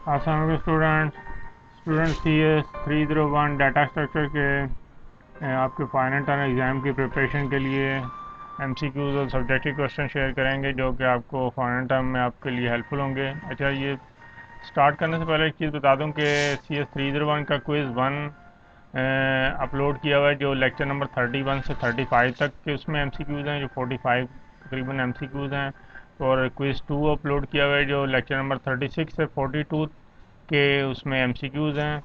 अस्सलाम वालेकुम student CS301 data structure के आपके फाइनल टर्म एग्ज़ाम की प्रिपरेशन के लिए MCQs और सब्जेक्टिव क्वेश्चन शेयर करेंगे जो कि आपको फाइनल टर्म में आपके लिए हेल्पफुल होंगे। अच्छा, ये स्टार्ट करने से पहले एक चीज़ बता दूं कि CS301 का क्विज़ 1 अपलोड किया हुआ है, जो लेक्चर नंबर 31 से 35 तक के उसमें MCQs हैं, जो 45 तकरीबन MCQs हैं। और क्विज़ 2 अपलोड किया हुआ है जो लेक्चर नंबर 36 से 42 के उसमें MCQs हैं।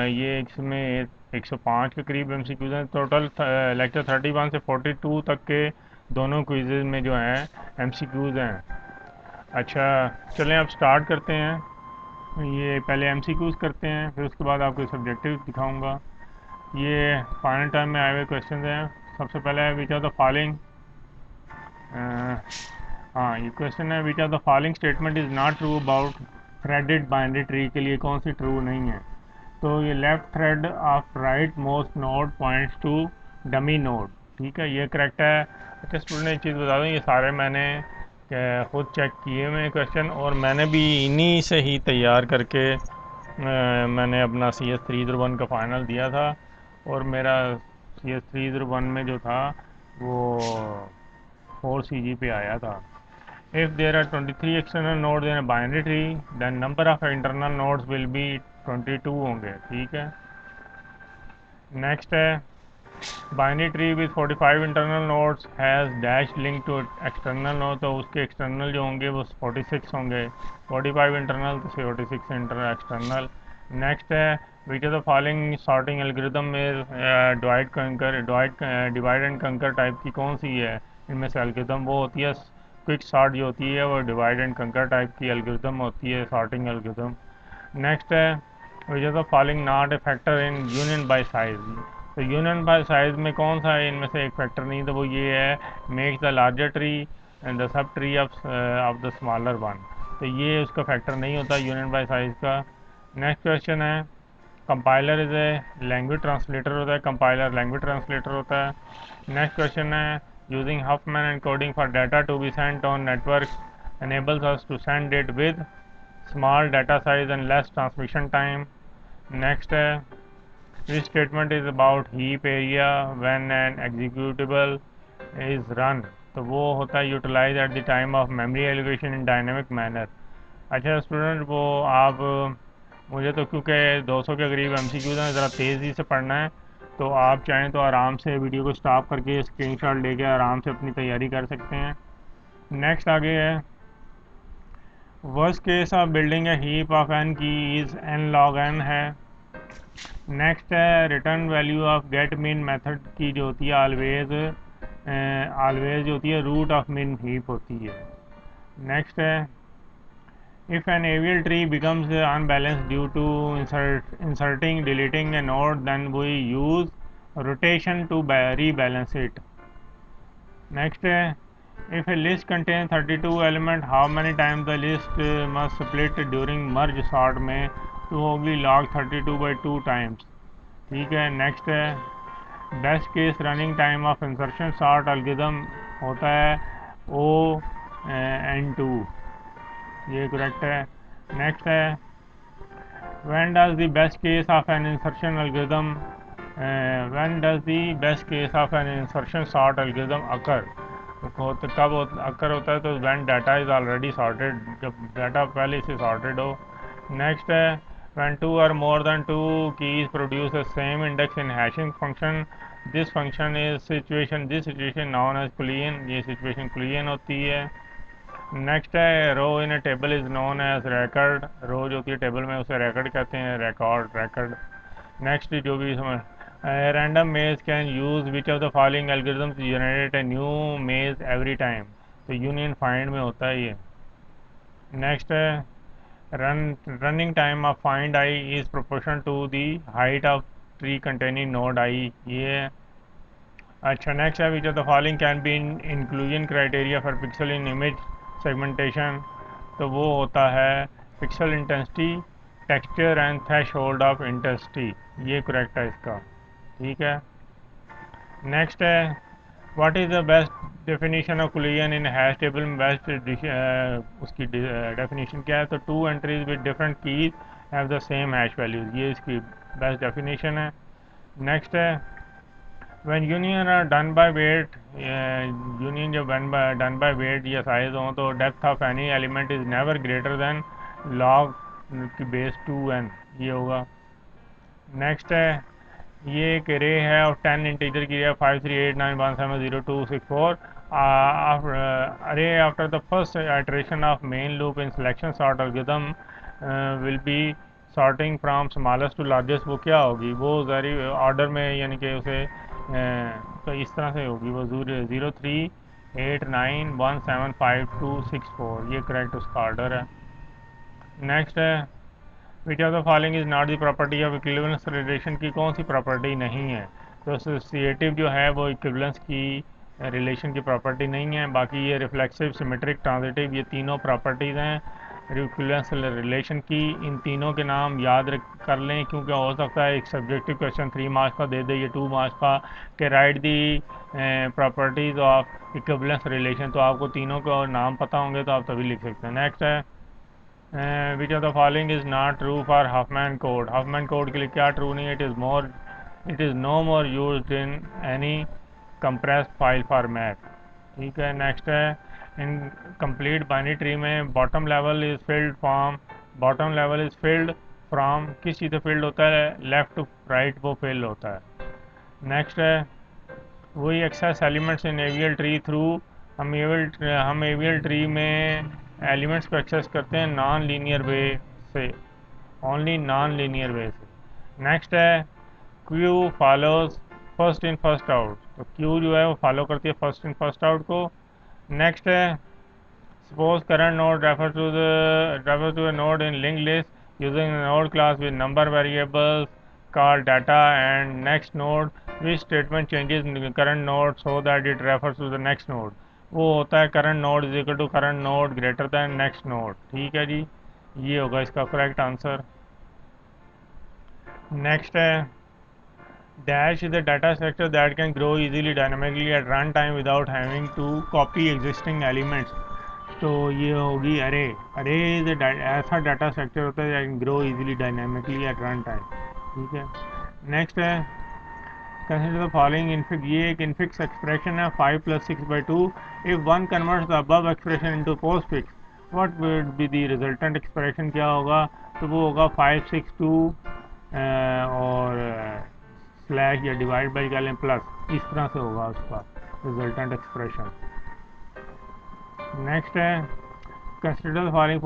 ये इसमें 105 के करीब MCQs हैं। टोटल लेक्चर 31 से 42 तक के दोनों क्विज़ में जो हैं MCQs हैं। अच्छा, चलें अब स्टार्ट करते हैं। ये पहले MCQs करते हैं, फिर उसके बाद आपको सब्जेक्टिव दिखाऊंगा। ये फाइनल टाइम में आए हुए क्वेश्चन हैं। सबसे पहले है विच आर द फॉलोइंग, हाँ ये क्वेश्चन है, which are the following statement is not true about threaded binary tree के लिए कौन सी ट्रू नहीं है। तो ये left thread of rightmost node points to dummy node, ठीक है, ये करेक्ट है। अच्छा स्टूडेंट, एक चीज़ बता दूँ, ये सारे मैंने खुद चेक किए हुए क्वेश्चन और मैंने भी इन्हीं से ही तैयार करके मैंने अपना CS301 का फाइनल दिया था। और मेरा CS301 में जो था वो 4 CG पे आया था। If there are 23 external nodes in a binary tree, then number of internal nodes will be 22 होंगे, ठीक है। नेक्स्ट है binary tree with 45 internal nodes has dash link to external node, तो उसके एक्सटर्नल जो होंगे वो 46 होंगे। 45 इंटरनल तो 46 एक्सटर्नल। नेक्स्ट है which of the following sorting algorithm में डिवाइड एंड कंकर टाइप की कौन सी है। इनमें से एल्गोरिथम वो होती है क्विक सॉर्ट, जो होती है वो डिवाइड एंड कंकर टाइप की एल्गोरिथम होती है, सॉर्टिंग एल्गोरिथम। नेक्स्ट है which of the following not a factor in union by size, तो यूनियन बाय साइज में कौन सा है, इनमें से एक फैक्टर नहीं, तो वो ये है make the larger tree and the subtree of the smaller one, तो ये उसका फैक्टर नहीं होता यूनियन बाय साइज का। नेक्स्ट क्वेश्चन है compiler is a language translator होता है, कंपाइलर लैंग्वेज ट्रांसलेटर होता है। नेक्स्ट क्वेश्चन है using Huffman encoding for data to be sent on network enables us to send it with small data size and less transmission time. Next है this statement is about heap area when an executable is run, तो वो होता है utilise at the time of memory allocation in dynamic manner. अच्छा student, वो आप मुझे तो क्योंकि 200 के करीब MCQs हैं, ज़रा तेज़ी से पढ़ना है, तो आप चाहें तो आराम से वीडियो को स्टॉप करके स्क्रीनशॉट लेके आराम से अपनी तैयारी कर सकते हैं। नेक्स्ट आगे है worst case of building a heap of n की इज़ n log n है। नेक्स्ट है रिटर्न वैल्यू ऑफ गेट मिन मेथड की जो होती है ऑलवेज जो होती है रूट ऑफ मिन हीप होती है। नेक्स्ट है if an AVL tree becomes unbalance due to inserting deleting a node then we use rotation to rebalance it. Next है if a list contain 32 element how many times the list must split during merge sort में, तो होगी log 32/2 times, ठीक है। Next है best case running time of insertion sort algorithm होता है O(n)2, ये करेक्ट है। नेक्स्ट है when does the best case of an insertion algorithm when does the best case of an insertion sort algorithm occur, तो कब अकर होता है, तो when data is already sorted, जब डाटा पहले से sorted हो। नेक्स्ट है when two or more than two keys produce the same index in hashing function, this function is situation known as boolean, ये situation boolean होती है। Next है row in a table is known as record, row जो होती है table में उसे record कहते हैं, रिकॉर्ड। नेक्स्ट जो भी समझ random maze can use which of the following algorithms generate a new maze every time, तो यूनियन फाइंड में होता है ये। नेक्स्ट है running time of find I is proportional to the height of tree containing node I, ये है। अच्छा next है which of the following can be inclusion criteria for pixel in image segmentation, तो वो होता है pixel intensity, texture and threshold of intensity, ये correct है इसका, ठीक है। नेक्स्ट है what is the best definition of collision in hash table में बेस्ट उसकी डेफिनेशन क्या है? तो to entries with different keys have the same hash values, ये इसकी बेस्ट डेफिनेशन है। नेक्स्ट है when union are done by weight, union जब done by weight या size हो तो depth of any element is never greater than log की base 2n, ये होगा। नेक्स्ट है ये एक रे है और 10 इंटीजर की है 5389170264 अरे after the first iteration of main loop in selection sort algorithm will be sorting from smallest to largest, वो क्या होगी? वो ज़ारी ऑर्डर में, यानी कि उसे तो इस तरह से होगी वो 0389175264, ये करेक्ट उसका ऑर्डर है। नेक्स्ट है which of the following is not the property of equivalence relation की कौन सी प्रॉपर्टी नहीं है? तो एसोसिएटिव जो है वो इक्विवेलेंस की रिलेशन की प्रॉपर्टी नहीं है। बाकी ये रिफ्लेक्सिव, सिमेट्रिक, ट्रांजिटिव, ये तीनों प्रॉपर्टीज़ हैं इक्विवेलेंस रिलेशन की। इन तीनों के नाम याद कर लें, क्योंकि हो सकता है एक सब्जेक्टिव क्वेश्चन 3 मार्क्स का दे दे, ये 2 मार्क्स का, कि write the properties of equivalence relation, तो आपको तीनों को नाम पता होंगे तो आप तभी लिख सकते हैं। नेक्स्ट है which of the following is not true for Huffman code? Huffman code के लिए क्या ट्रू नहीं है? It is no more used in any compressed file format. ठीक है। नेक्स्ट है इन कंप्लीट बाइनरी ट्री में bottom level is filled from किस चीज़ से फिल्ड होता है? लेफ्ट टू राइट वो फिल होता है। नेक्स्ट है वही access elements in AVL tree through, हम एवियल ट्री में एलिमेंट्स को एक्सेस करते हैं नॉन लीनियर वे से, ओनली नॉन लीनियर वे से। नेक्स्ट है queue follows first in first out, तो क्यू जो है वो फॉलो करती है फर्स्ट इन फर्स्ट आउट को। नेक्स्ट है suppose current node refer to a node in linked list using the node class with number variables called data and next node, which statement changes current node so that it refers to the next node? वो होता है current node is equal to current node greater than next node। ठीक है जी, ये होगा इसका correct answer. Next है dash is a data structure that can grow easily dynamically at runtime without having to copy existing elements, तो ये होगी अरे। अरे ऐसा डाटा स्ट्रक्चर होता है that grow easily dynamically at run time. ठीक है। नेक्स्ट है कंसीडर द फॉलोइंग इनफिक्स, ये एक इनफिक्स एक्सप्रेशन है 5 + 6/2। If one converts the above expression into post fix, what would be the resultant expression? क्या होगा? तो वो होगा 5, 6, 2 और स्लैश या डिवाइड बाई कर लें प्लस, इस तरह से होगा उसका रिजल्टेंट एक्सप्रेशन। नेक्स्ट है consider the following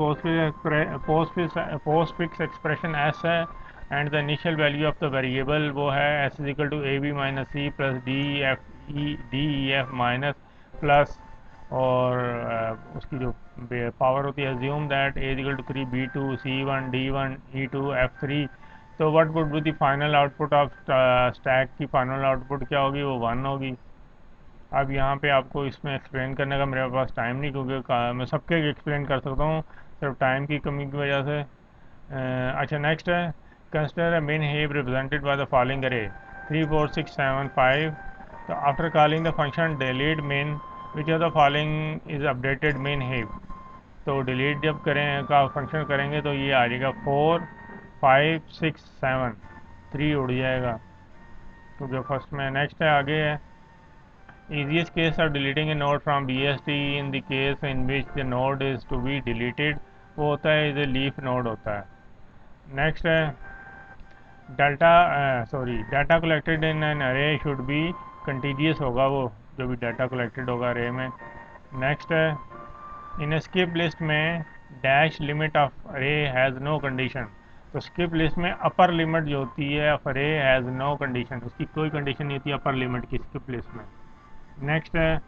postfix expression S है and the initial value of the variable वो है S is equal to A B minus C plus D E F minus plus और उसकी जो पावर होती है assume that A is equal to 3 B2 C1 D1 E2 F3। तो what would be the final output of stack की final output क्या होगी? वो 1 होगी। अब यहाँ पे आपको इसमें एक्सप्लेन करने का मेरे पास टाइम नहीं, क्योंकि मैं सबके एक्सप्लेन कर सकता हूँ, सिर्फ टाइम की कमी की वजह से। अच्छा नेक्स्ट है consider a main have represented by the following अरे 3 4 6 7 5। तो after calling the function delete main which of the following is updated main have, तो डिलीट जब करें का फंक्शन करेंगे तो ये आ जाएगा 4 5 6 7, 3 उड़ जाएगा क्योंकि फर्स्ट में। नेक्स्ट है आगे है easiest case of deleting a node from BST in the case in which the node is to be deleted, वो होता है इज लीफ नोड होता है। नेक्स्ट है डाटा कलेक्टेड इन एन अरे शुड बी कंटीजियस होगा, वो जो भी डाटा कलेक्टेड होगा अरे में। नेक्स्ट है इन स्किप लिस्ट में डैश लिमिट ऑफ अरे हैज़ नो कंडीशन, तो स्किप लिस्ट में अपर लिमिट जो होती है ऑफ अरे हैज़ नो कंडीशन, उसकी कोई कंडीशन नहीं होती अपर लिमिट की स्किप लिस्ट में। नेक्स्ट है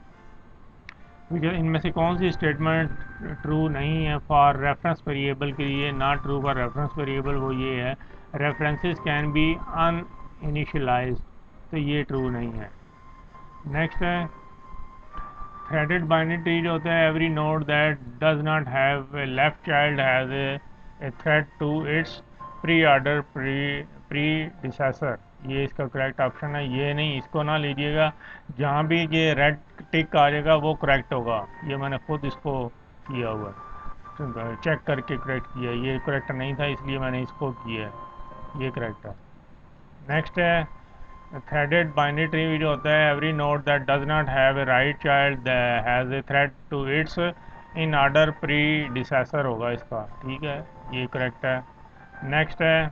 इनमें से कौन सी स्टेटमेंट ट्रू नहीं है फॉर रेफरेंस वेरिएबल के लिए? Not true for reference variable वो ये है रेफरेंसेस कैन बी अनइनिशियलाइज्ड, तो ये ट्रू नहीं है। नेक्स्ट है थ्रेडेड बाइनरी ट्री जो होता है every node that does not have a left child has a thread to its preorder predecessor, ये इसका करेक्ट ऑप्शन है, ये नहीं, इसको ना लीजिएगा। जहाँ भी ये रेड टिक आ जाएगा वो करेक्ट होगा। ये मैंने खुद इसको किया हुआ है, चेक करके करेक्ट किया है। ये करेक्ट नहीं था इसलिए मैंने इसको किया है, ये करेक्ट है। नेक्स्ट है थ्रेडेड बाइनरी ट्री जो होता है, every node that does not have a right child has a thread to its in order predecessor होगा इसका, ठीक है, ये करेक्ट है। नेक्स्ट है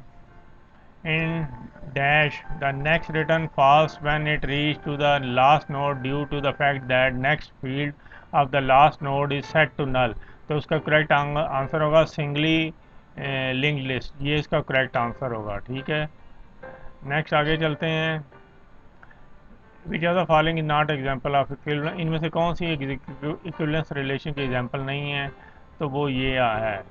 in dash the next return false when it reaches to the last node due to the fact that next field of the last node is set to null। तो उसका correct answer होगा singly linked list, ये इसका correct answer होगा, ठीक है। Next आगे चलते हैं। Which are the following is not example of equivalence, इनमें से कौन सी इक्विवेलेंस रिलेशन की एग्जाम्पल नहीं है, तो वो ये है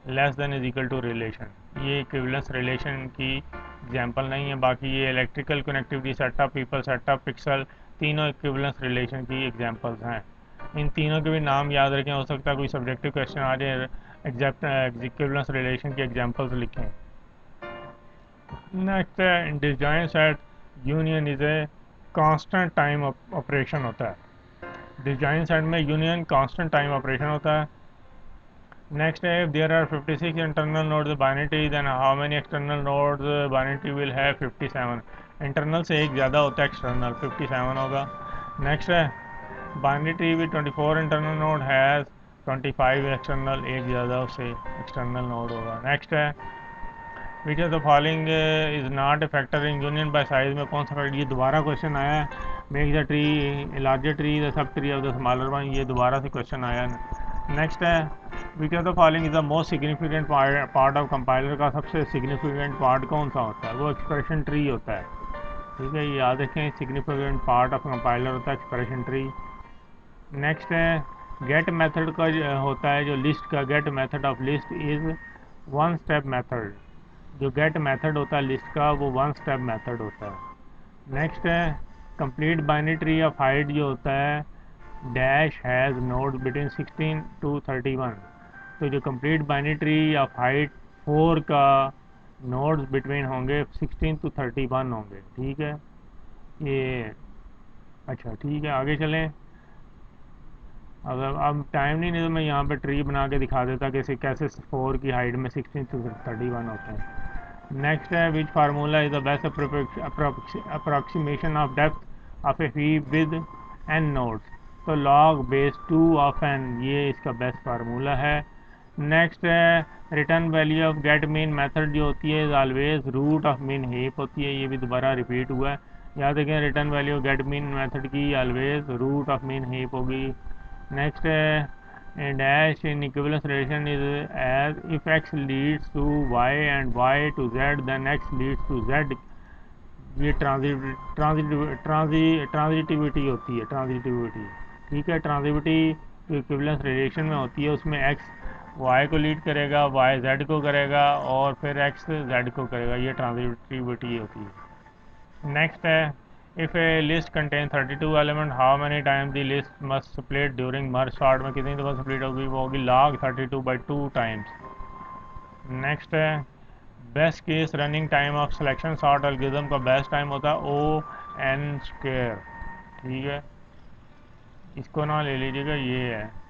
less than is equal to relation, ये इक्विवेलेंस रिलेशन की एग्जांपल नहीं है। बाकी ये electrical connectivity setup, people setup, pixel, तीनों इक्विवेलेंस रिलेशन की एग्जांपल्स हैं। इन तीनों के भी नाम याद रखें, हो सकता है कोई सब्जेक्टिव क्वेश्चन आ जाए, एग्जैक्ट इक्विवेलेंस रिलेशन की एग्जांपल्स लिखें। नेक्स्ट है disjoint set union is a constant time operation होता है। डिसजॉइंट सेट में यूनियन कांस्टेंट टाइम ऑपरेशन होता है। Next, if there are 56 internal nodes binary tree, then how many external nodes binary tree will have 57? Internal से एक ज़्यादा होता है, एक्सटर्नल 57 होगा। नेक्स्ट है binary tree with 24 internal node has 25 external, एक ज़्यादा उससे एक्सटर्नल नोड होगा। नेक्स्ट है which of the following is not A factor in union by size में कौन सा फैक्टर, ये दोबारा क्वेश्चन आया है। Make the tree larger tree the subtree of the smaller one, ये दोबारा से क्वेश्चन आया है। नेक्स्ट है which of the following is the most significant part of compiler, का सबसे सिग्निफिकेंट पार्ट कौन सा होता है, वो एक्सप्रेशन ट्री होता है, ठीक है, ये याद रखें, सिग्निफिकेंट पार्ट ऑफ कंपाइलर होता है एक्सप्रेशन ट्री। नेक्स्ट है गेट मेथड का होता है जो लिस्ट का, get method of list is one step method, जो गेट मेथड होता है लिस्ट का वो वन स्टेप मेथड होता है। नेक्स्ट है complete binary tree of height जो होता है dash has node between 16 to 31, तो जो complete binary tree of height 4 का नोड्स बिटवीन होंगे 16 टू 31 होंगे, ठीक है, ये अच्छा ठीक है। आगे चलें, अगर अब टाइम नहीं तो मैं यहाँ पे ट्री बना के दिखा देता कि कैसे 4 की हाइट में 16 टू 31 होते हैं। नेक्स्ट है which formula is the best approximation of depth of a heap with N nodes, तो लॉग बेस 2 ऑफ एन, ये इसका बेस्ट फार्मूला है। नेक्स्ट है return value of get min method जो होती है always root of min heap होती है, ये भी दोबारा रिपीट हुआ है, याद रखें return value of get min method की always root of min heap होगी। नेक्स्ट है dash in equivalence relation is as if X leads to Y and Y to Z then X leads to Z, ये transitivity होती है, transitivity, ठीक है, transitivity equivalence relation में होती है, उसमें एक्स वाई को लीड करेगा, वाई जेड को करेगा और फिर एक्स जेड को करेगा, ये ट्रांजिटिविटी होती है। नेक्स्ट है if a list contain 32 element how many time the list must split during merge sort, में कितनी दफ़ा स्प्लिट होगी, वो होगी log 32/2 टाइम्स। नेक्स्ट है best case running time of selection sort algorithm का बेस्ट टाइम होता है O(n²), ठीक है, इसको ना ले लीजिएगा, ये है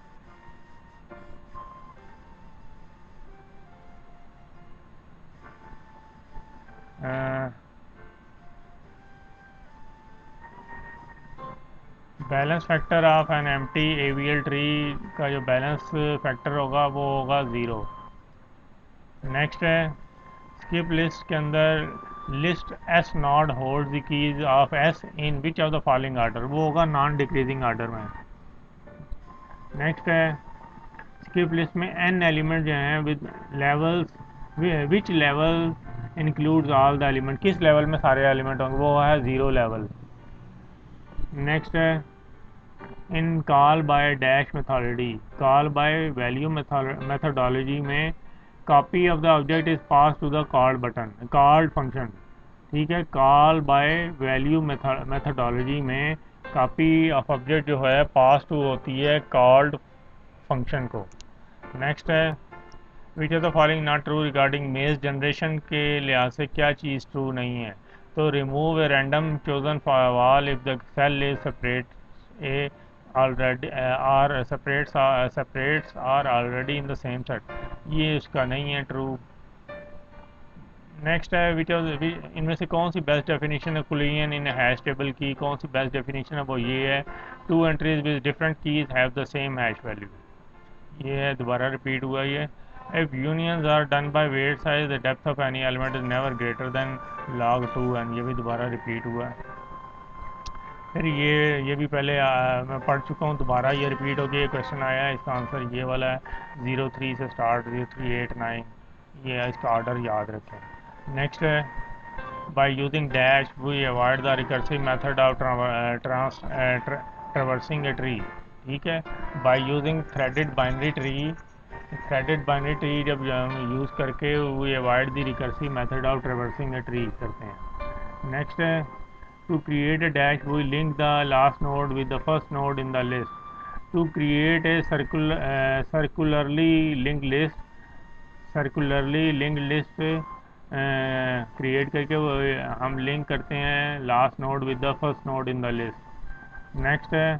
balance factor of an empty AVL tree का जो बैलेंस फैक्टर होगा वो होगा 0। नेक्स्ट है स्किप लिस्ट के अंदर list S not hold the keys of S in which of the following order, वो होगा नॉन डिक्रीजिंग ऑर्डर में। नेक्स्ट है स्किप लिस्ट में एन एलिमेंट जो हैं with levels which level includes all the element, किस लेवल में सारे एलिमेंट होंगे, वो है 0 लेवल। नेक्स्ट है in call by dash methodology, call by value methodology में copy of the object is pass to the called button, called function, ठीक है, कॉल बाय वैल्यू मेथोडोलॉजी में कॉपी ऑफ ऑब्जेक्ट जो है पास टू होती है called function को। Next है which of the following not true regarding maze generation, के लिहाज से क्या चीज़ ट्रू नहीं है, तो remove a random chosen wall if the cell is separate a already are separates are already in the same set, ये उसका नहीं है ट्रू। नेक्स्ट है इनमें से कौन सी बेस्ट डेफिनेशन है कुलियन इन हैश टेबल की, कौन सी बेस्ट डेफिनेशन है वो ये है, two entries with different keys have the same hash value, ये है दोबारा रिपीट हुआ ये। If unions are done by weight size the depth of any element is never greater than log 2 and ये भी दोबारा रिपीट हुआ है। फिर ये भी पहले मैं पढ़ चुका हूँ, दोबारा ये रिपीट हो गया, ये क्वेश्चन आया है, इसका आंसर ये वाला है 03 से स्टार्ट 0389, ये है, इसका ऑर्डर याद रखें। नेक्स्ट है by using dash we avoid the recursive method of traversing a tree, ठीक है। by using threaded binary tree जब यूज़ करके we avoid the recursive method of traversing a tree करते हैं। नेक्स्ट है to create a dash we link the last node with the first node in the list, to create a circularly linked list create करके वो हम link करते हैं last node with the first node in the list. Next है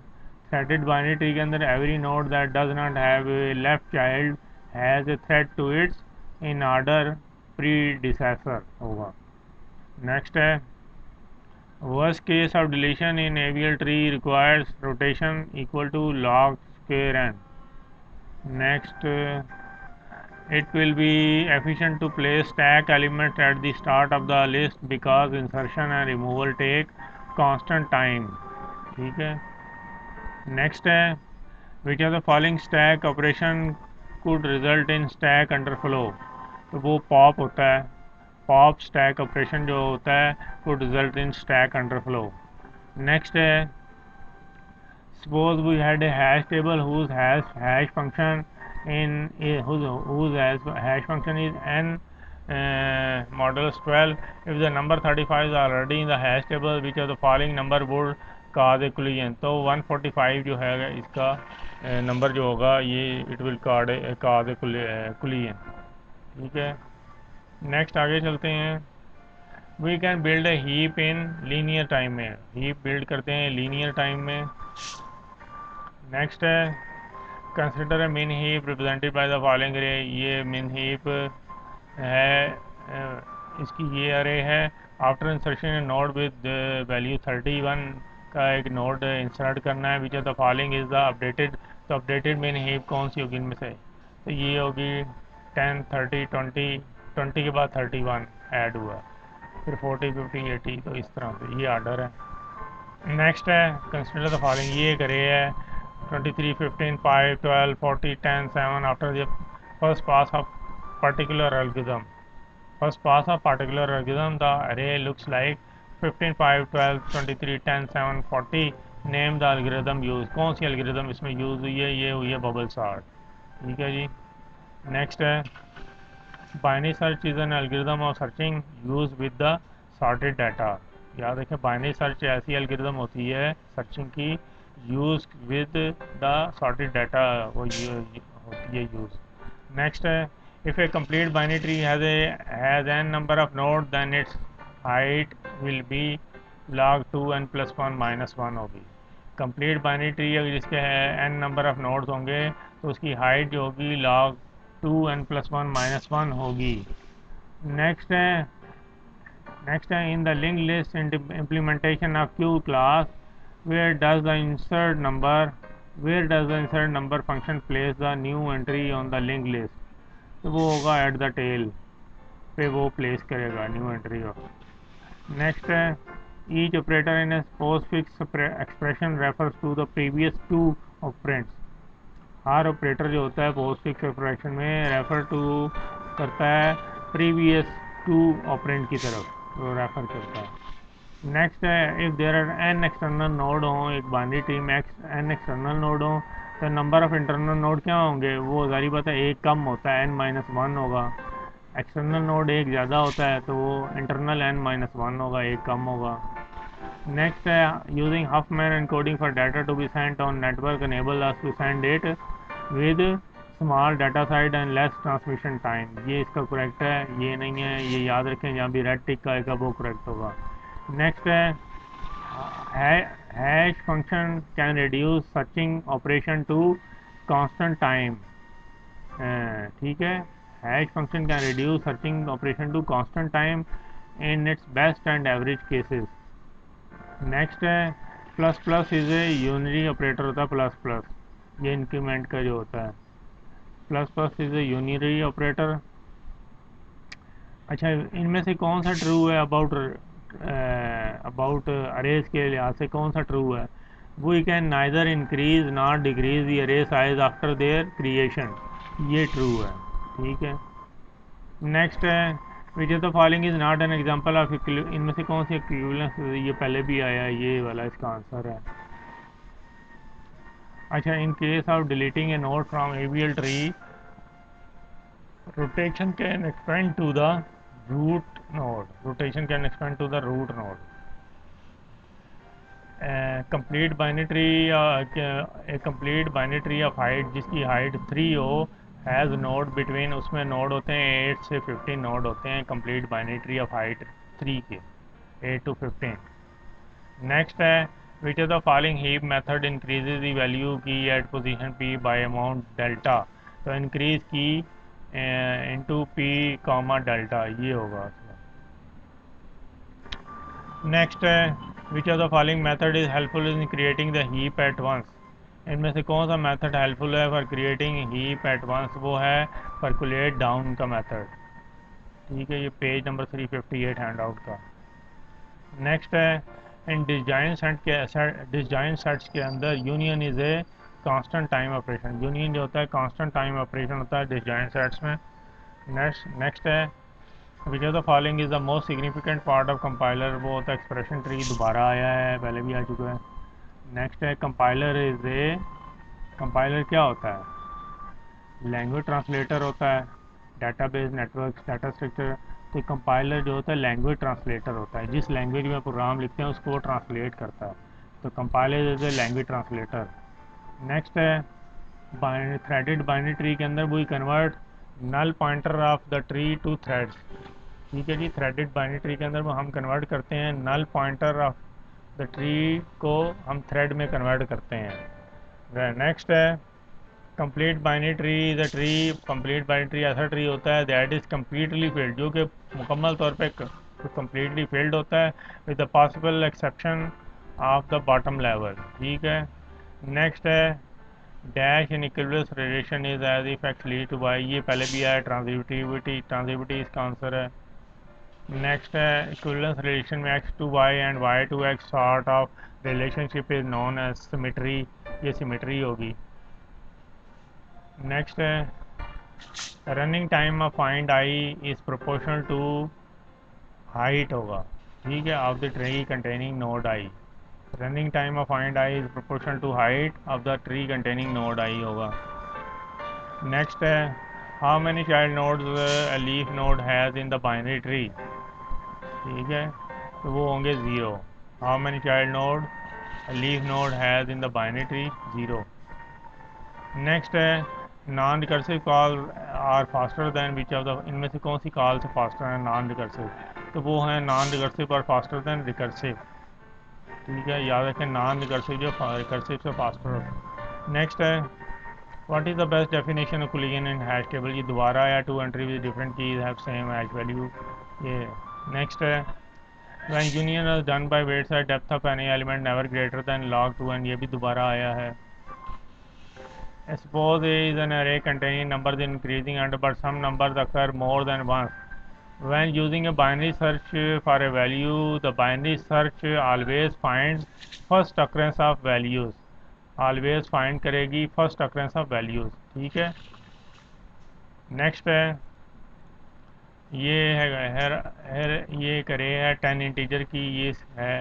threaded binary tree के अंदर every node that does not have a left child has a thread to its in order predecessor होगा। Next है worst case of deletion in AVL tree requires rotation equal to log square n। नेक्स्ट it will be efficient to place stack elements at the start of the list because insertion and removal take constant time, ठीक है। Next है which of the following stack operation could result in stack underflow, तो वो pop होता है, pop stack operation जो होता है could result in stack underflow। Next है suppose we had a hash table whose hash function whose hash function is n modulus 12, if the number 35 is already in the hash table which of the following number would cause a collision, तो 145 जो है इसका number जो होगा ये it will cause a collision, ठीक है। Next आगे चलते हैं we can build a heap in linear time में, हीप बिल्ड करते हैं लीनियर टाइम में। नेक्स्ट है consider a min heap represented by the following array, ये मिन हीप है, इसकी ये अरे है। After insertion node with value 31 का एक नोड इंसर्ट करना है which of the following is the updated, तो अपडेटेड मिन हीप कौन सी होगी इनमें से, तो ये होगी 10 30 20 के बाद 31 ऐड हुआ, फिर 40 50 80, तो इस तरह से ये ऑर्डर है। नेक्स्ट है कंसिडर द फॉलोइंग, ये करे है 23 15 5 12 40 10 7 after the first pass of particular algorithm the array looks like 15 5 12 23 10 7 40, name the algorithm use, कौन सी algorithm इसमें यूज़ हुई है, ये हुई है बबल सॉर्ट, ठीक है जी। नेक्स्ट है binary search is an algorithm of searching use with the sorted data, याद रखें बाइनरी सर्च ऐसी एल्गोरिथम होती है सर्चिंग की use with the sorted data वो होती है यूज। नेक्स्ट है if a complete binary tree has n number of node then its height will be log 2 n + 1 - 1 होगी। कंप्लीट बाइनरी ट्री अगर जिसके है n नंबर ऑफ नोड्स होंगे तो उसकी हाइट जो होगी log 2 n + 1 - 1 होगी। नेक्स्ट है इन the link list implementation of Q class where does the insert number function place the new entry on the linked list, तो वो होगा एट द टेल पे वो प्लेस करेगा न्यू एंट्री को। नेक्स्ट है each operator in a postfix expression refers to the previous 2 operands, हर operator जो होता है पोस्टफिक्स एक्सप्रेशन में रेफर टू करता है प्रीवियस 2 ऑपरेंड की तरफ, तो रेफर करता है। नेक्स्ट है if there are n external node हों, एक बाइनरी ट्री में n एक्सटर्नल नोड हों तो नंबर ऑफ इंटरनल नोड क्या होंगे, वो जारी बात है एक कम होता है n - 1 होगा। एक्सटर्नल नोड एक ज़्यादा होता है तो वो इंटरनल n - 1 होगा, एक कम होगा। नेक्स्ट है using Huffman encoding for data to be sent on network enable us to send it with small data size and less transmission time, ये इसका करेक्ट है, ये नहीं है, ये याद रखें जहाँ भी रेड टिक आएगा वो करेक्ट होगा। नेक्स्ट है hash function can reduce searching operation to constant time. ठीक है, hash function can reduce searching operation to constant time in its best and average cases. Next है plus plus is a unary operator होता है, plus plus ये increment का जो होता है, plus plus is a unary operator. अच्छा, इनमें से कौन सा ट्रू है अबाउट अरेज के लिहाज से कौन सा ट्रू है? We can neither increase not decrease the array size after their creation, ये ट्रू है। ठीक है, नेक्स्ट है which of the following is not an example of, इनमें से कौन सी इक्विवेलेंस, ये पहले भी आया, ये वाला इसका आंसर है। अच्छा, in case of deleting a node from ABL tree rotation can expand to the root node, rotation can expand to the root node। Complete binary tree, एक complete binary tree of height जिसकी height 3 हो, has node between, उसमें node होते हैं 8 से 15 node होते हैं complete binary tree of height 3 के, 8 to 15। नेक्स्ट है which of the following heap method increases the value key at position P by amount delta, तो increase key into P comma delta, ये होगा उसका। नेक्स्ट है which of the following method is helpful in creating the heap at once, इनमें से कौन सा method helpful है for creating heap at once? वो है परकुलेट डाउन का मेथड। ठीक है, ये पेज नंबर 358 हैंड आउट का। नेक्स्ट है इन डिसजॉइंट सेट्स के अंदर union is a constant time operation, union जो होता है कांस्टेंट टाइम ऑपरेशन होता है डिसजॉइंट सेट्स में। नेक्स्ट है which of the following is the most significant part of compiler, वो होता है एक्सप्रेशन ट्री, दोबारा आया है, पहले भी आ चुका है। नेक्स्ट है कंपाइलर इज ए, कंपाइलर क्या होता है? लैंग्वेज ट्रांसलेटर होता है, डाटाबेस नेटवर्क डाटा स्ट्रक्चर। तो कंपाइलर जो होता है लैंग्वेज ट्रांसलेटर होता है, जिस लैंग्वेज में प्रोग्राम लिखते हैं उसको वो ट्रांसलेट करता है, तो compiler is a language translator. Next है थ्रेडेड बाइनरी ट्री के अंदर वही convert null pointer of the tree to threads. ठीक है जी, थ्रेडेड बाइनरी ट्री के अंदर वो हम कन्वर्ट करते हैं null pointer of the tree को, हम थ्रेड में कन्वर्ट करते हैं। नेक्स्ट है complete binary tree is a tree, complete binary tree ऐसा ट्री होता है दैट इज़ कम्प्लीटली फिल्ड, जो कि मुकम्मल तौर पे कम्प्लीटली फिल्ड होता है with the possible exception of the bottom level. ठीक है, नेक्स्ट है dash in equivalence relation is as if x lead to y, ये पहले भी आया, ट्रांजिटिविटी, ट्रांजिटिविटी इसका आंसर है। नेक्स्ट है इक्विवेलेंस रिलेशन में x to Y and Y to x sort of relationship is known as symmetry, ये symmetry होगी। नेक्स्ट है running time of find I is proportional to height होगा। ठीक है, of the tree containing node I, running time of find I is proportional to height of the tree containing node I होगा। Next है how many child nodes a leaf node has in the binary tree. ठीक है, तो वो होंगे 0। How many child node leaf node has in the binary tree? 0। Next है non recursive call are faster than which of the, इनमें से कौन सी call से फास्टर है नॉन रिकर्सिव? तो वो है नॉन रिकर्सिव और फास्टर दैन रिकर्सिव। ठीक है, याद रखें नॉन रिकर्सिव जो रिकर्सिव से फास्टर होता है। नेक्स्ट है what is the best definition of Boolean in hash table, ये दोबारा आया, two entry with different keys have same hash value, ये। नेक्स्ट है when union is done by weights at depth of any element never greater than log 2, and ये भी दोबारा आया है। Suppose A is an array containing numbers in increasing order, but some numbers occur more than once. When using a binary search for a value, the binary search always finds first occurrence of values. Always find करेगी first occurrence of values। ठीक है, next है ये है ये एक array है 10 integer की, ये है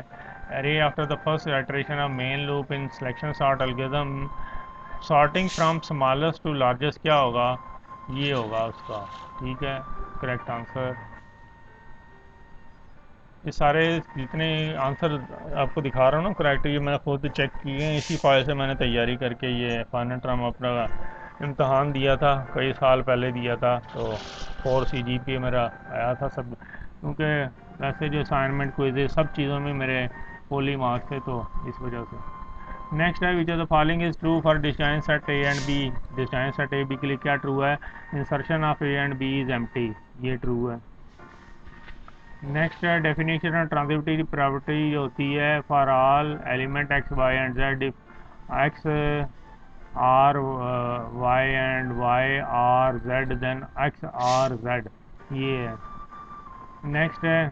array after the first iteration of main loop in selection sort algorithm sorting from smallest to largest, क्या होगा? ये होगा उसका। ठीक है, करेक्ट आंसर। ये सारे जितने आंसर आपको दिखा रहा हूँ ना करेक्ट, ये मैंने खुद चेक किए हैं, इसी फाइल से मैंने तैयारी करके ये फाइनल टर्म अपना इम्तहान दिया था, कई साल पहले दिया था, तो 4 CGPA मेरा आया था सब क्योंकि वैसे जो असाइनमेंट क्विज़ सब चीज़ों में मेरे फुली मार्क्स थे, तो इस वजह से। नेक्स्ट है, which of the following is true for disjoint set A and B. Disjoint set A B के लिए क्या ट्रू है? Insertion of A and B is empty, ये ट्रू है। नेक्स्ट है, डेफिनेशन ऑफ ट्रांजिटिविटी प्रॉपर्टी जो होती है for all element x y and z, if x R y and y R z then x R z, ये है। Next है,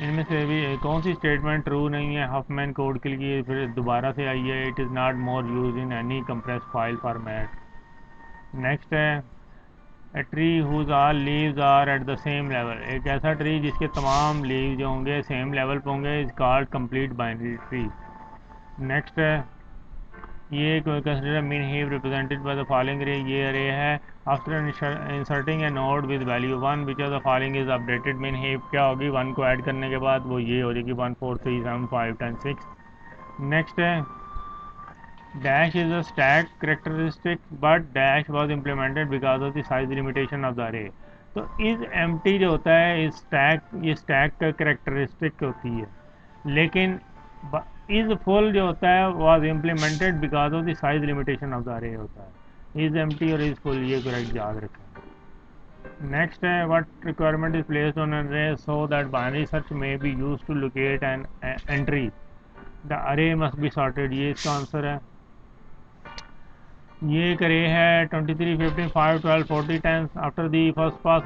इनमें से भी कौन सी स्टेटमेंट ट्रू नहीं है हफमैन कोड के लिए? फिर दोबारा से आई है, it is not more use in any compress file format. Next है, a tree whose all leaves are at the same level. एक ऐसा ट्री जिसके तमाम लीव जो होंगे सेम लेवल पर होंगे is called complete binary tree. Next है, ये consider mean heap represented by the following array, ये अरे है। After inserting A node with value 1 which of the following is updated mean heap, क्या होगी? 1 को add करने के बाद वो ये हो जाएगी 1 4 3 7 5 10 6। नेक्स्ट है, dash is a stack characteristic but dash was implemented because of the size limitation of the array। तो इस empty जो होता है इस stack, ये stack का characteristic होती है, लेकिन is full जो होता है was implemented because of the size limitation of the array होता है। is empty और is full ये correct याद रखें। नेक्स्ट है, what requirement is placed on an array so that binary search may be used to locate an entry, the array must be sorted, ये इसका answer है। ये करे है 23 15 5 12 40 10 after the first pass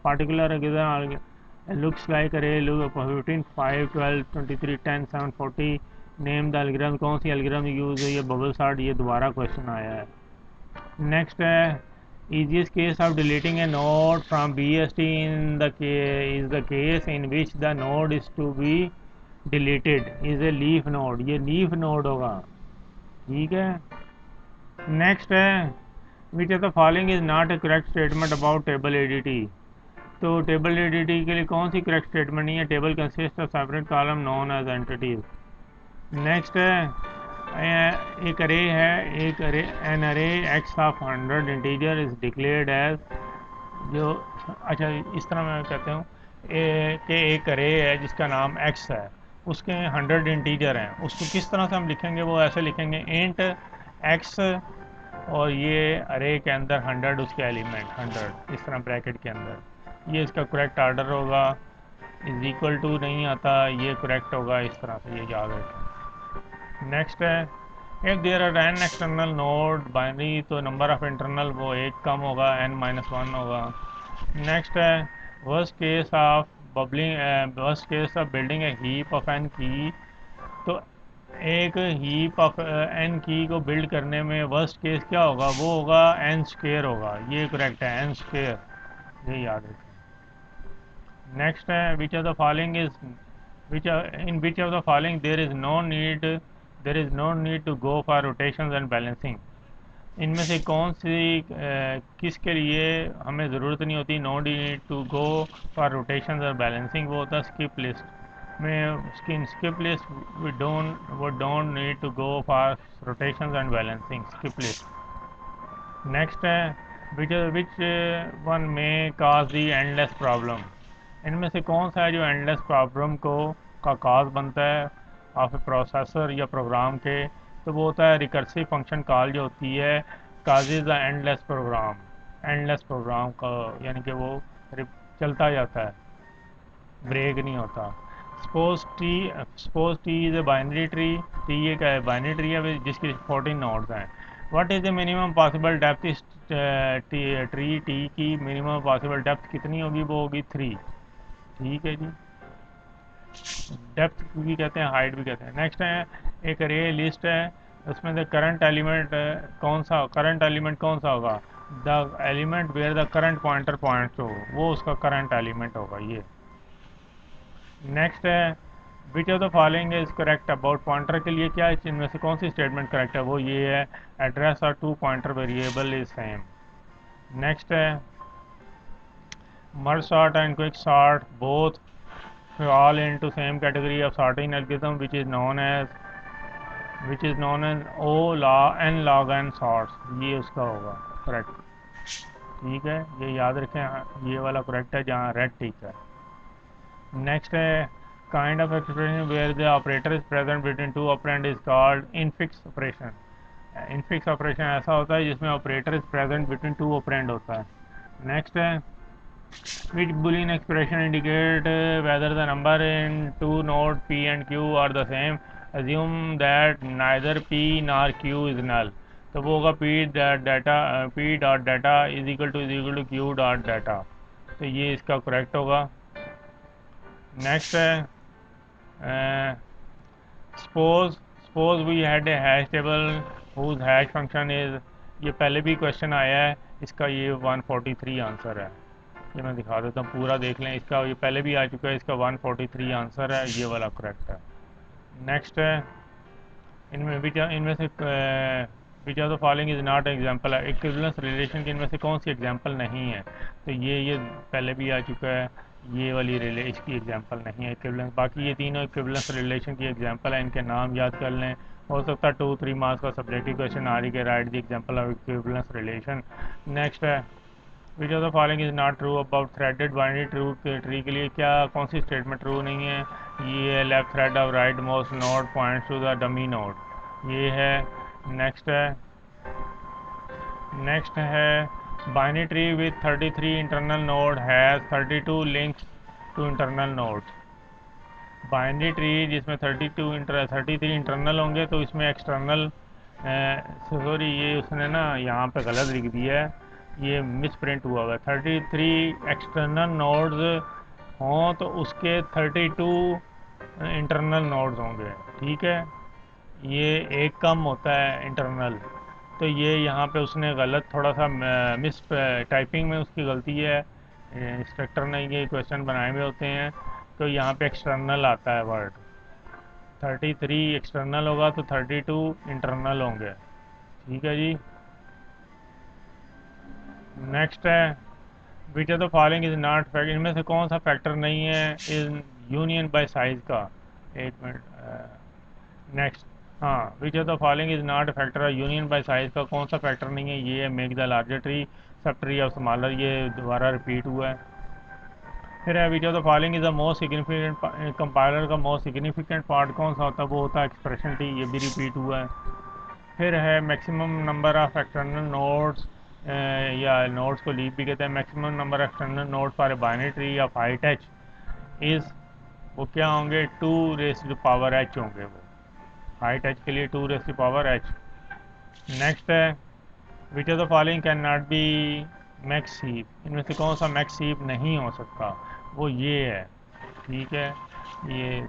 particular looks like अरे 15 5 12 23 10 7 40 name the algorithm, कौन सी algorithm use है? ये बबल सॉर्ट, ये दोबारा क्वेश्चन आया है। नेक्स्ट है, easiest case of deleting a node from BST in the is the case in which the node is to be deleted is a leaf node, ये leaf node होगा, ठीक है। Next है, which of the following is not a correct statement about table ADT. तो table ADT के लिए कौन सी करेक्ट स्टेटमेंट नहीं है? Table consist of separate column known as entities. Next है, एक अरे है, एक array an array x of 100 integer is declared as, जो अच्छा इस तरह मैं कहता हूँ कि एक अरे है जिसका नाम एक्स है, उसके 100 इंटीजर हैं, उसको किस तरह से हम लिखेंगे? वो ऐसे लिखेंगे इंट एक्स और ये अरे के अंदर 100 उसके एलिमेंट 100 इस तरह ब्रैकेट के अंदर, ये इसका करेक्ट ऑर्डर होगा। इज इक्वल टू नहीं आता, ये करेक्ट होगा इस तरह से, ये याद रखें। नेक्स्ट है, if there are n external node binary, तो नंबर ऑफ इंटरनल वो एक कम होगा, n-1 होगा। नेक्स्ट है, worst case of worst case of building a heap of n key, तो एक हीप ऑफ एन की को बिल्ड करने में वर्स्ट केस क्या होगा? वो होगा एन स्क्वेयर होगा, ये करेक्ट है एन स्क्वेयर, ये याद रखें। नेक्स्ट है, which of the following is in which of the following there is no need to go for rotations and balancing. इनमें से कौन सी किसके लिए हमें ज़रूरत नहीं होती no need to go for rotations और बैलेंसिंग? वो होता है स्किप लिस्ट में। Skip list we don't need to go for rotations and balancing, skip list। next है, which one may cause the endless problem। इनमें से कौन सा है जो endless problem का cause बनता है ऑफ प्रोसेसर या प्रोग्राम के? तो वो होता है रिकर्सिव फंक्शन कॉल जो होती है causes the endless program का, यानी कि वो चलता जाता है, ब्रेक नहीं होता। Suppose T is a binary tree, T एक बाइनरी ट्री है जिसकी 14 नोड्स हैं। What is the minimum possible depth इस ट्री टी की? मिनिमम पॉसिबल डेप्थ कितनी होगी? वो होगी 3, ठीक है जी। डेप्थ भी कहते हैं, हाइट भी कहते हैं। नेक्स्ट है, एक रे लिस्ट है, उसमें से करंट एलिमेंट कौन सा होगा? The element where the current pointer points हो, वो उसका करंट एलिमेंट होगा ये। नेक्स्ट है, which of the following is correct about pointer के लिए? क्या इनमें से कौन सी स्टेटमेंट करेक्ट है? वो ये है, एड्रेस और two pointer variable is same. Next है, merge sort and quick sort both fall into same category of sorting algorithm which is known as O n log n sorts, ये उसका होगा correct, ठीक है। ये याद रखें, ये वाला करेक्ट है जहाँ रेड टिक है। नेक्स्ट है kind of expression where the operator is present between two operand is called infix operation. Infix operation ऐसा होता है जिसमें operator is present between two operand होता है। नेक्स्ट है which boolean expression indicate whether the number in two node p and q are the same, assume that neither p nor q is null। तो वो होगा p dot data is equal to q dot data. तो ये इसका correct होगा। Next है suppose suppose we had a hash table whose hash function is, ये पहले भी क्वेश्चन आया है, इसका ये 143 आंसर है। ये मैं दिखा देता हूँ, पूरा देख लें, इसका ये पहले भी आ चुका है, इसका 143 आंसर है, ये वाला करेक्ट है। नेक्स्ट है इनमें से विच of the following is not example है, इक्विवेलेंस रिलेशन की इनमें से कौन सी एग्जाम्पल नहीं है। तो ये पहले भी आ चुका है, ये वाली इसकी एग्जाम्पल नहीं है इक्विवेलेंस। बाकी ये तीनों इक्विवेलेंस रिलेशन की एग्जाम्पल है, इनके नाम याद कर लें। हो सकता है 2-3 मार्क्स का सब्जेक्टिव क्वेश्चन आ रही है, write the example of equivalence relation. Next है which of the following is not true about threaded binary tree के लिए क्या कौन सी स्टेटमेंट ट्रू नहीं है। ये left thread of rightmost node points to the dummy node, ये है। नेक्स्ट है binary tree with 33 internal node has 32 links to internal nodes. Binary tree जिसमें 33 इंटरनल होंगे तो इसमें एक्सटर्नल सॉरी ये उसने ना यहाँ पे गलत लिख दिया है, ये मिस प्रिंट हुआ हुआ है। 33 एक्सटर्नल नोड्स हों तो उसके 32 इंटरनल नोड्स होंगे, ठीक है। ये एक कम होता है इंटरनल, तो ये यहाँ पे उसने गलत थोड़ा सा मिस टाइपिंग में उसकी गलती है। इंस्ट्रक्टर ने ये क्वेश्चन बनाए हुए होते हैं, तो यहाँ पे एक्सटर्नल आता है वर्ड। 33 एक्सटर्नल होगा तो 32 इंटरनल होंगे, ठीक है जी। नेक्स्ट है which of the following is not factor, इनमें से कौन सा फैक्टर नहीं है इज यूनियन बाय साइज का। एक मिनट। नेक्स्ट हाँ विच of the following is not factor union by size का कौन सा फैक्टर नहीं है, ये है make the larger tree sub tree of smaller, ये दोबारा रिपीट हुआ है। फिर है which of the following is the most significant, compiler का मोस्ट सिग्निफिकेंट पार्ट कौन सा होता है, वो होता है एक्सप्रेशन ट्री, ये भी रिपीट हुआ है। फिर है maximum number of external nodes या नोड्स को लीफ भी कहते हैं। Maximum number of external nodes for a binary tree of height H is, वो क्या होंगे 2 रेज़ टू पावर एच होंगे, वो हाइट एच के लिए 2 raise to power H. Next है which of the following can not be max heap, इनमें से कौन सा मैक्स हीप नहीं हो सकता, वो ये है, ठीक है ये।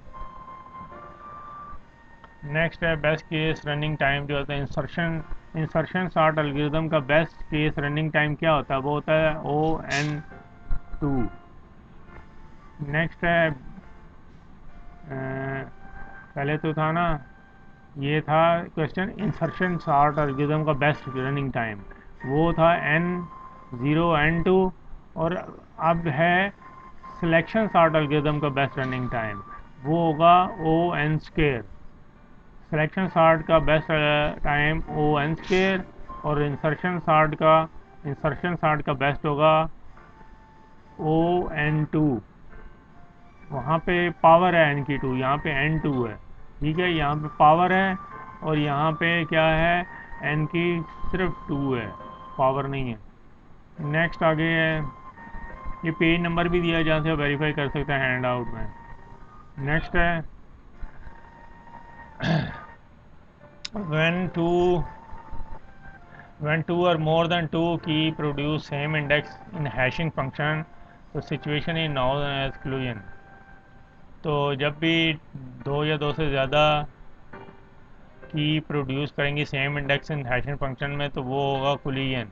नेक्स्ट है बेस्ट केस रनिंग टाइम जो होता है इंसर्शन सॉर्ट एल्गोरिथम का बेस्ट केस रनिंग टाइम क्या होता है, वो होता है ON2। नेक्स्ट है पहले तो था ना, ये था क्वेश्चन इंसर्शन सॉर्ट एल्गोरिथम का बेस्ट रनिंग टाइम, वो था N0 N2। और अब है सिलेक्शन सॉर्ट एल्गोरिथम का बेस्ट रनिंग टाइम, वो होगा ON²। सिलेक्शन सॉर्ट का बेस्ट टाइम ON², और इंसर्शन सॉर्ट का बेस्ट होगा ON2। वहाँ पे पावर है N की 2, यहाँ पे N2 है, ठीक है। यहाँ पे पावर है और यहाँ पे क्या है N की सिर्फ 2 है, पावर नहीं है। नेक्स्ट आगे है, ये पेज नंबर भी दिया जहाँ से वेरीफाई कर सकते हैं हैंड आउट में। नेक्स्ट है when two or more than two key produce same index in hashing function, तो situation is known as collision। तो जब भी दो या दो से ज़्यादा की प्रोड्यूस करेंगी सेम इंडेक्स इन हैशिंग फंक्शन में, तो वो होगा collision।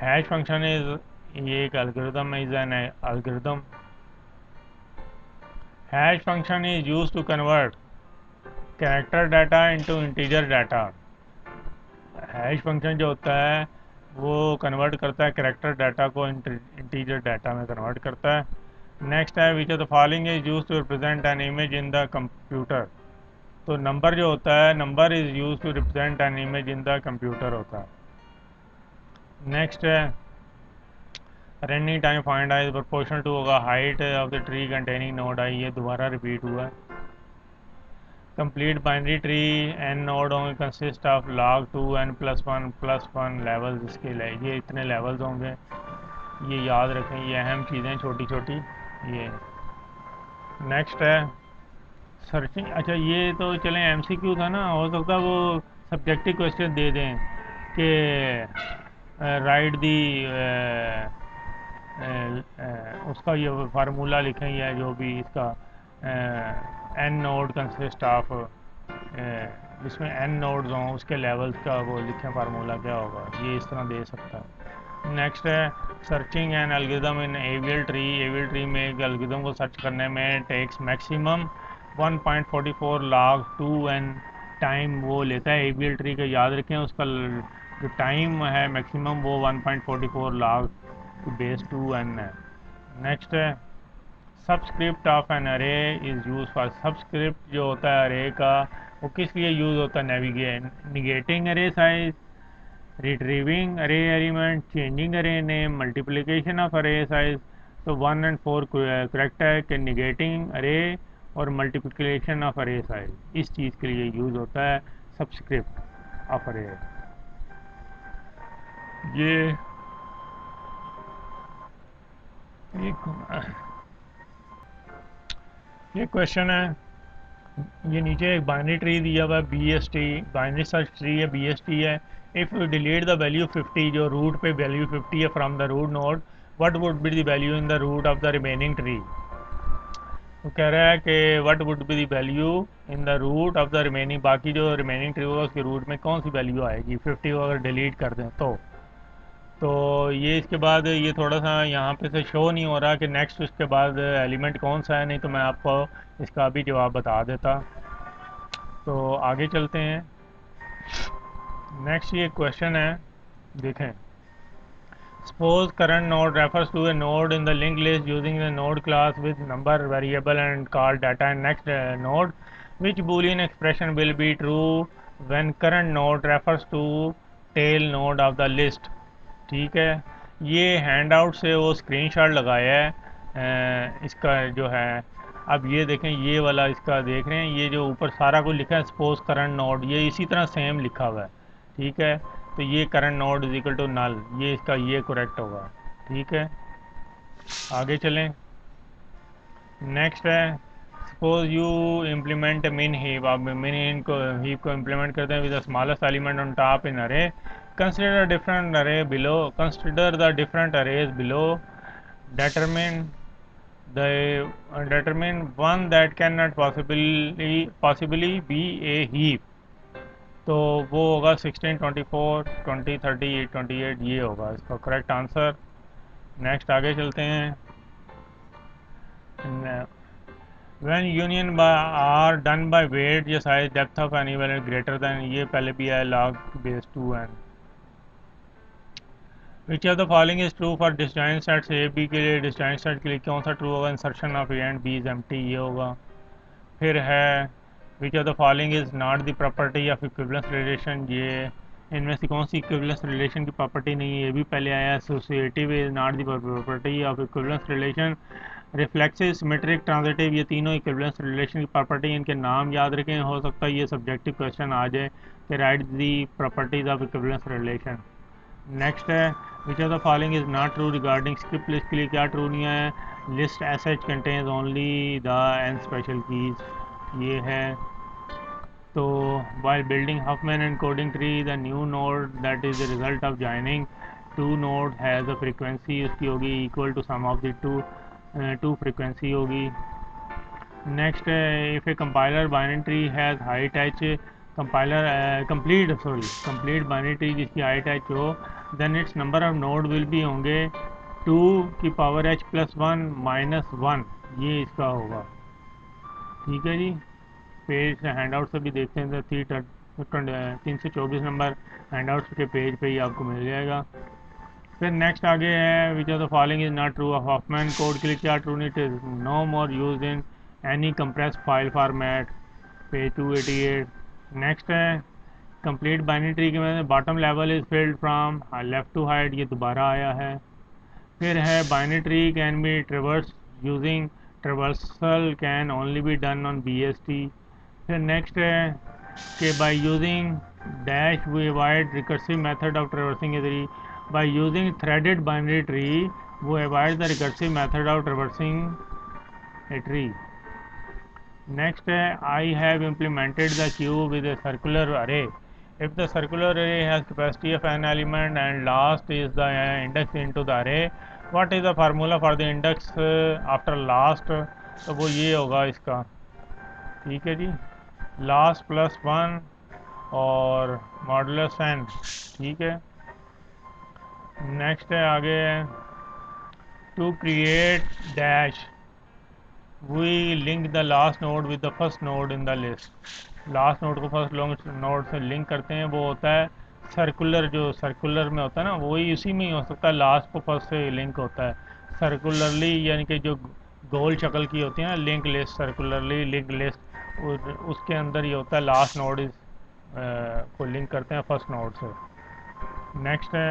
हैश फंक्शन इज ये एक algorithm is an algorithm. Hash function is used to convert character data into integer data. Hash function जो होता है वो कन्वर्ट करता है कैरेक्टर डाटा को इंटीजर डाटा में कन्वर्ट करता है। नेक्स्ट है which of the following is used to represent an image in the computer. तो नंबर जो होता है, number is used to represent an image in the computer होता है। नेक्स्ट है running time find I proportional to होगा height of the tree containing node I, ये दोबारा रिपीट हुआ है। Complete binary tree N node होंगे consist of log 2 n +1 +1 levels, इसके लिए ये इतने लेवल्स होंगे, ये याद रखें, ये अहम चीज़ें छोटी छोटी। ये नेक्स्ट है सर्चिंग। अच्छा ये तो चलें एमसीक्यू था ना, हो सकता है वो सब्जेक्टिव क्वेश्चन दे दें कि राइट दी उसका ये फार्मूला लिखें, या जो भी इसका एन नोड कंसिस्ट ऑफ, जिसमें एन नोड्स हों उसके लेवल्स का वो लिखें, फार्मूला क्या होगा, ये इस तरह दे सकता है। नेक्स्ट है searching an algorithm in AVL tree. AVL tree में एक एल्गोरिथम को सर्च करने में takes maximum 1.44 log 2n time वो लेता है एवियल ट्री का, याद रखें उसका जो टाइम है मैक्सिमम वो 1.44 log बेस 2n है। नेक्स्ट है सबस्क्रिप्ट ऑफ एन अरे इज़ यूज फॉर। सबस्क्रिप्ट जो होता है अरे का वो किस लिए यूज़ होता है, निगेटिंग अरे साइज, रिट्रीविंग अरे एलिमेंट, चेंजिंग अरे नेम, मल्टीप्लिकेशन ऑफ अरे साइज। तो 1 और 4 करेक्ट है कि निगेटिंग अरे और मल्टीप्लिकेशन ऑफ अरे साइज इस चीज़ के लिए यूज़ होता है सबस्क्रिप्ट ऑफ अरे। ये ये क्वेश्चन है, ये नीचे एक बाइनरी ट्री दिया हुआ है B S T, binary search tree है बी एस टी है। If you delete the value 50, जो रूट पे वैल्यू 50 है from the root node, what would be the value in the root of the remaining tree. तो कह रहा है कि what would be the value in the root of the remaining, बाकी जो रिमेनिंग ट्री होगा उसके रूट में कौन सी वैल्यू आएगी 50 को अगर डिलीट कर दें तो ये इसके बाद ये थोड़ा सा यहाँ पे से शो नहीं हो रहा कि नेक्स्ट उसके बाद एलिमेंट कौन सा है, नहीं तो मैं आपको इसका भी जवाब बता देता। तो आगे चलते हैं। नेक्स्ट ये क्वेश्चन है, देखें। Suppose current node refers to a node in the link list using the node class with number variable and call data and next node, which boolean expression will be true when current node refers to tail node of the list. ठीक है, ये hand out से वो screenshot लगाया है इसका जो है। अब ये देखें, ये वाला इसका देख रहे हैं, ये जो ऊपर सारा कुछ लिखा है सपोज करंट नोड, ये इसी तरह सेम लिखा हुआ है। ठीक है, तो ये current node is equal to null, ये इसका ये करेक्ट होगा। ठीक है, आगे चलें। नेक्स्ट है suppose you implement min heap. आप मिन हीप को इम्प्लीमेंट करते हैं with the smallest element on top in array, consider different array below, consider the different arrays below, determine determine one that cannot possibly be a heap। तो वो होगा 16, 24, 20, 30, 28, ये होगा इसका करेक्ट आंसर। नेक्स्ट आगे चलते हैं। when union by are done by weight या size depth of any value greater than, ये पहले भी है log base 2n। Which of the following is true for disjoint sets A B के लिए, डिस्जॉइंट सेट के लिए कौन सा ट्रू होगा, insertion of A and B is empty, ये होगा। फिर है which of the following is not the property of equivalence relation, ये इनमें से कौन सी इक्विवेलेंस रिलेशन की प्रॉपर्टी नहीं है, ये भी पहले आया। Associative is not the property of equivalence relation. Reflexive, symmetric, transitive, ये तीनों इक्विवेलेंस रिलेशन की प्रॉपर्टी, इनके नाम याद रखें, हो सकता है ये सब्जेक्टिव क्वेश्चन आ जाए कि write the properties of equivalence relation. Next है which of the following is not true regarding skip list के लिए क्या ट्रू नहीं है, list as such contains only the end special keys, ये है। तो while building Huffman encoding tree, the new node that is the result of joining two nodes has a frequency, उसकी होगी equal to sum of the two frequency होगी। Next है if a compiler binary tree has height h, compiler complete binary tree जिसकी height h हो, then its number of node will be होंगे 2 की power h plus 1 minus 1, ये इसका होगा। ठीक है जी, पेज हैंड आउट से भी देखते हैं तो 324 नंबर हैंड आउट के पेज पे ही आपको मिल जाएगा। फिर नेक्स्ट आगे है which of the following is not true of Huffman code के लिए क्या ट्रू नहीं, it is no more used in any compress file format, page 288। Next है कंप्लीट बाइनरी ट्री के में bottom level is filled from left to height, ये दोबारा आया है। फिर है binary tree can be traverse using traversal can only be done on BST। फिर नेक्स्ट है कि by using dash we avoid recursive method of traversing a tree. By using threaded binary tree वो avoid the recursive method of traversing a tree. Next, I have implemented the queue with a circular array. If the circular array has capacity of n element and last is the index into the array, what is the formula for the index after last? तो वो ये होगा इसका, ठीक है जी, last plus 1 और modulus n, ठीक है। नेक्स्ट है आगे, to create dash we link the last node with the first node in the list। Last node को फर्स्ट नोड से लिंक करते हैं, वो होता है सर्कुलर, जो सर्कुलर में होता है ना वही उसी में ही हो सकता है, लास्ट को फर्स्ट से लिंक होता है सर्कुलरली, यानी कि जो गोल शक्ल की होती है ना link list, circularly link list, उसके अंदर ये होता है लास्ट नोड को लिंक करते हैं फर्स्ट नोड से। नेक्स्ट है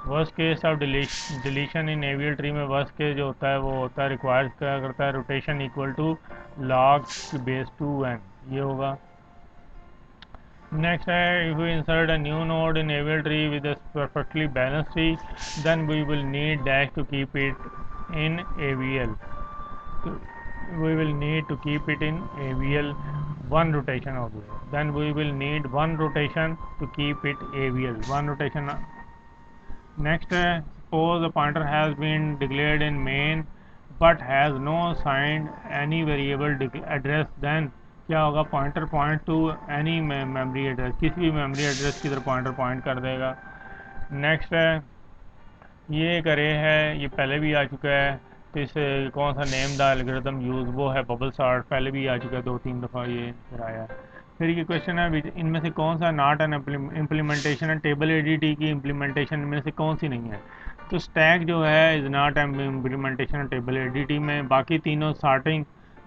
worst case of deletion in AVL tree में वर्स्ट केस जो होता है वो होता है रिक्वायर क्या करता है, rotation equal to log base 2n, ये होगा। नेक्स्ट है if we insert a new node in AVL tree with a perfectly balanced tree then we will need dash to keep it in AVL। we will need to keep it in AVL, one rotation हो गया, then we will need one rotation to keep it AVL, one rotation। next suppose a pointer has been declared in main but has no assigned any variable address, then क्या होगा, pointer point two any memory address, किसी भी memory address की तरफ pointer point कर देगा। Next है ये एक अरे है, ये पहले भी आ चुका है, तो इसे कौन सा नेम द एल्गोरिथम यूज़, वो है बबल सॉर्ट, पहले भी आ चुका है 2-3 दफ़ा ये फिर आया। फिर ये क्वेश्चन है इनमें से कौन सा नॉट एन इम्प्लीमेंटेशन है, टेबल एडीटी की इम्प्लीमेंटेशन में से कौन सी नहीं है, तो स्टैक जो है is not an implementation table ADT में। बाकी तीनों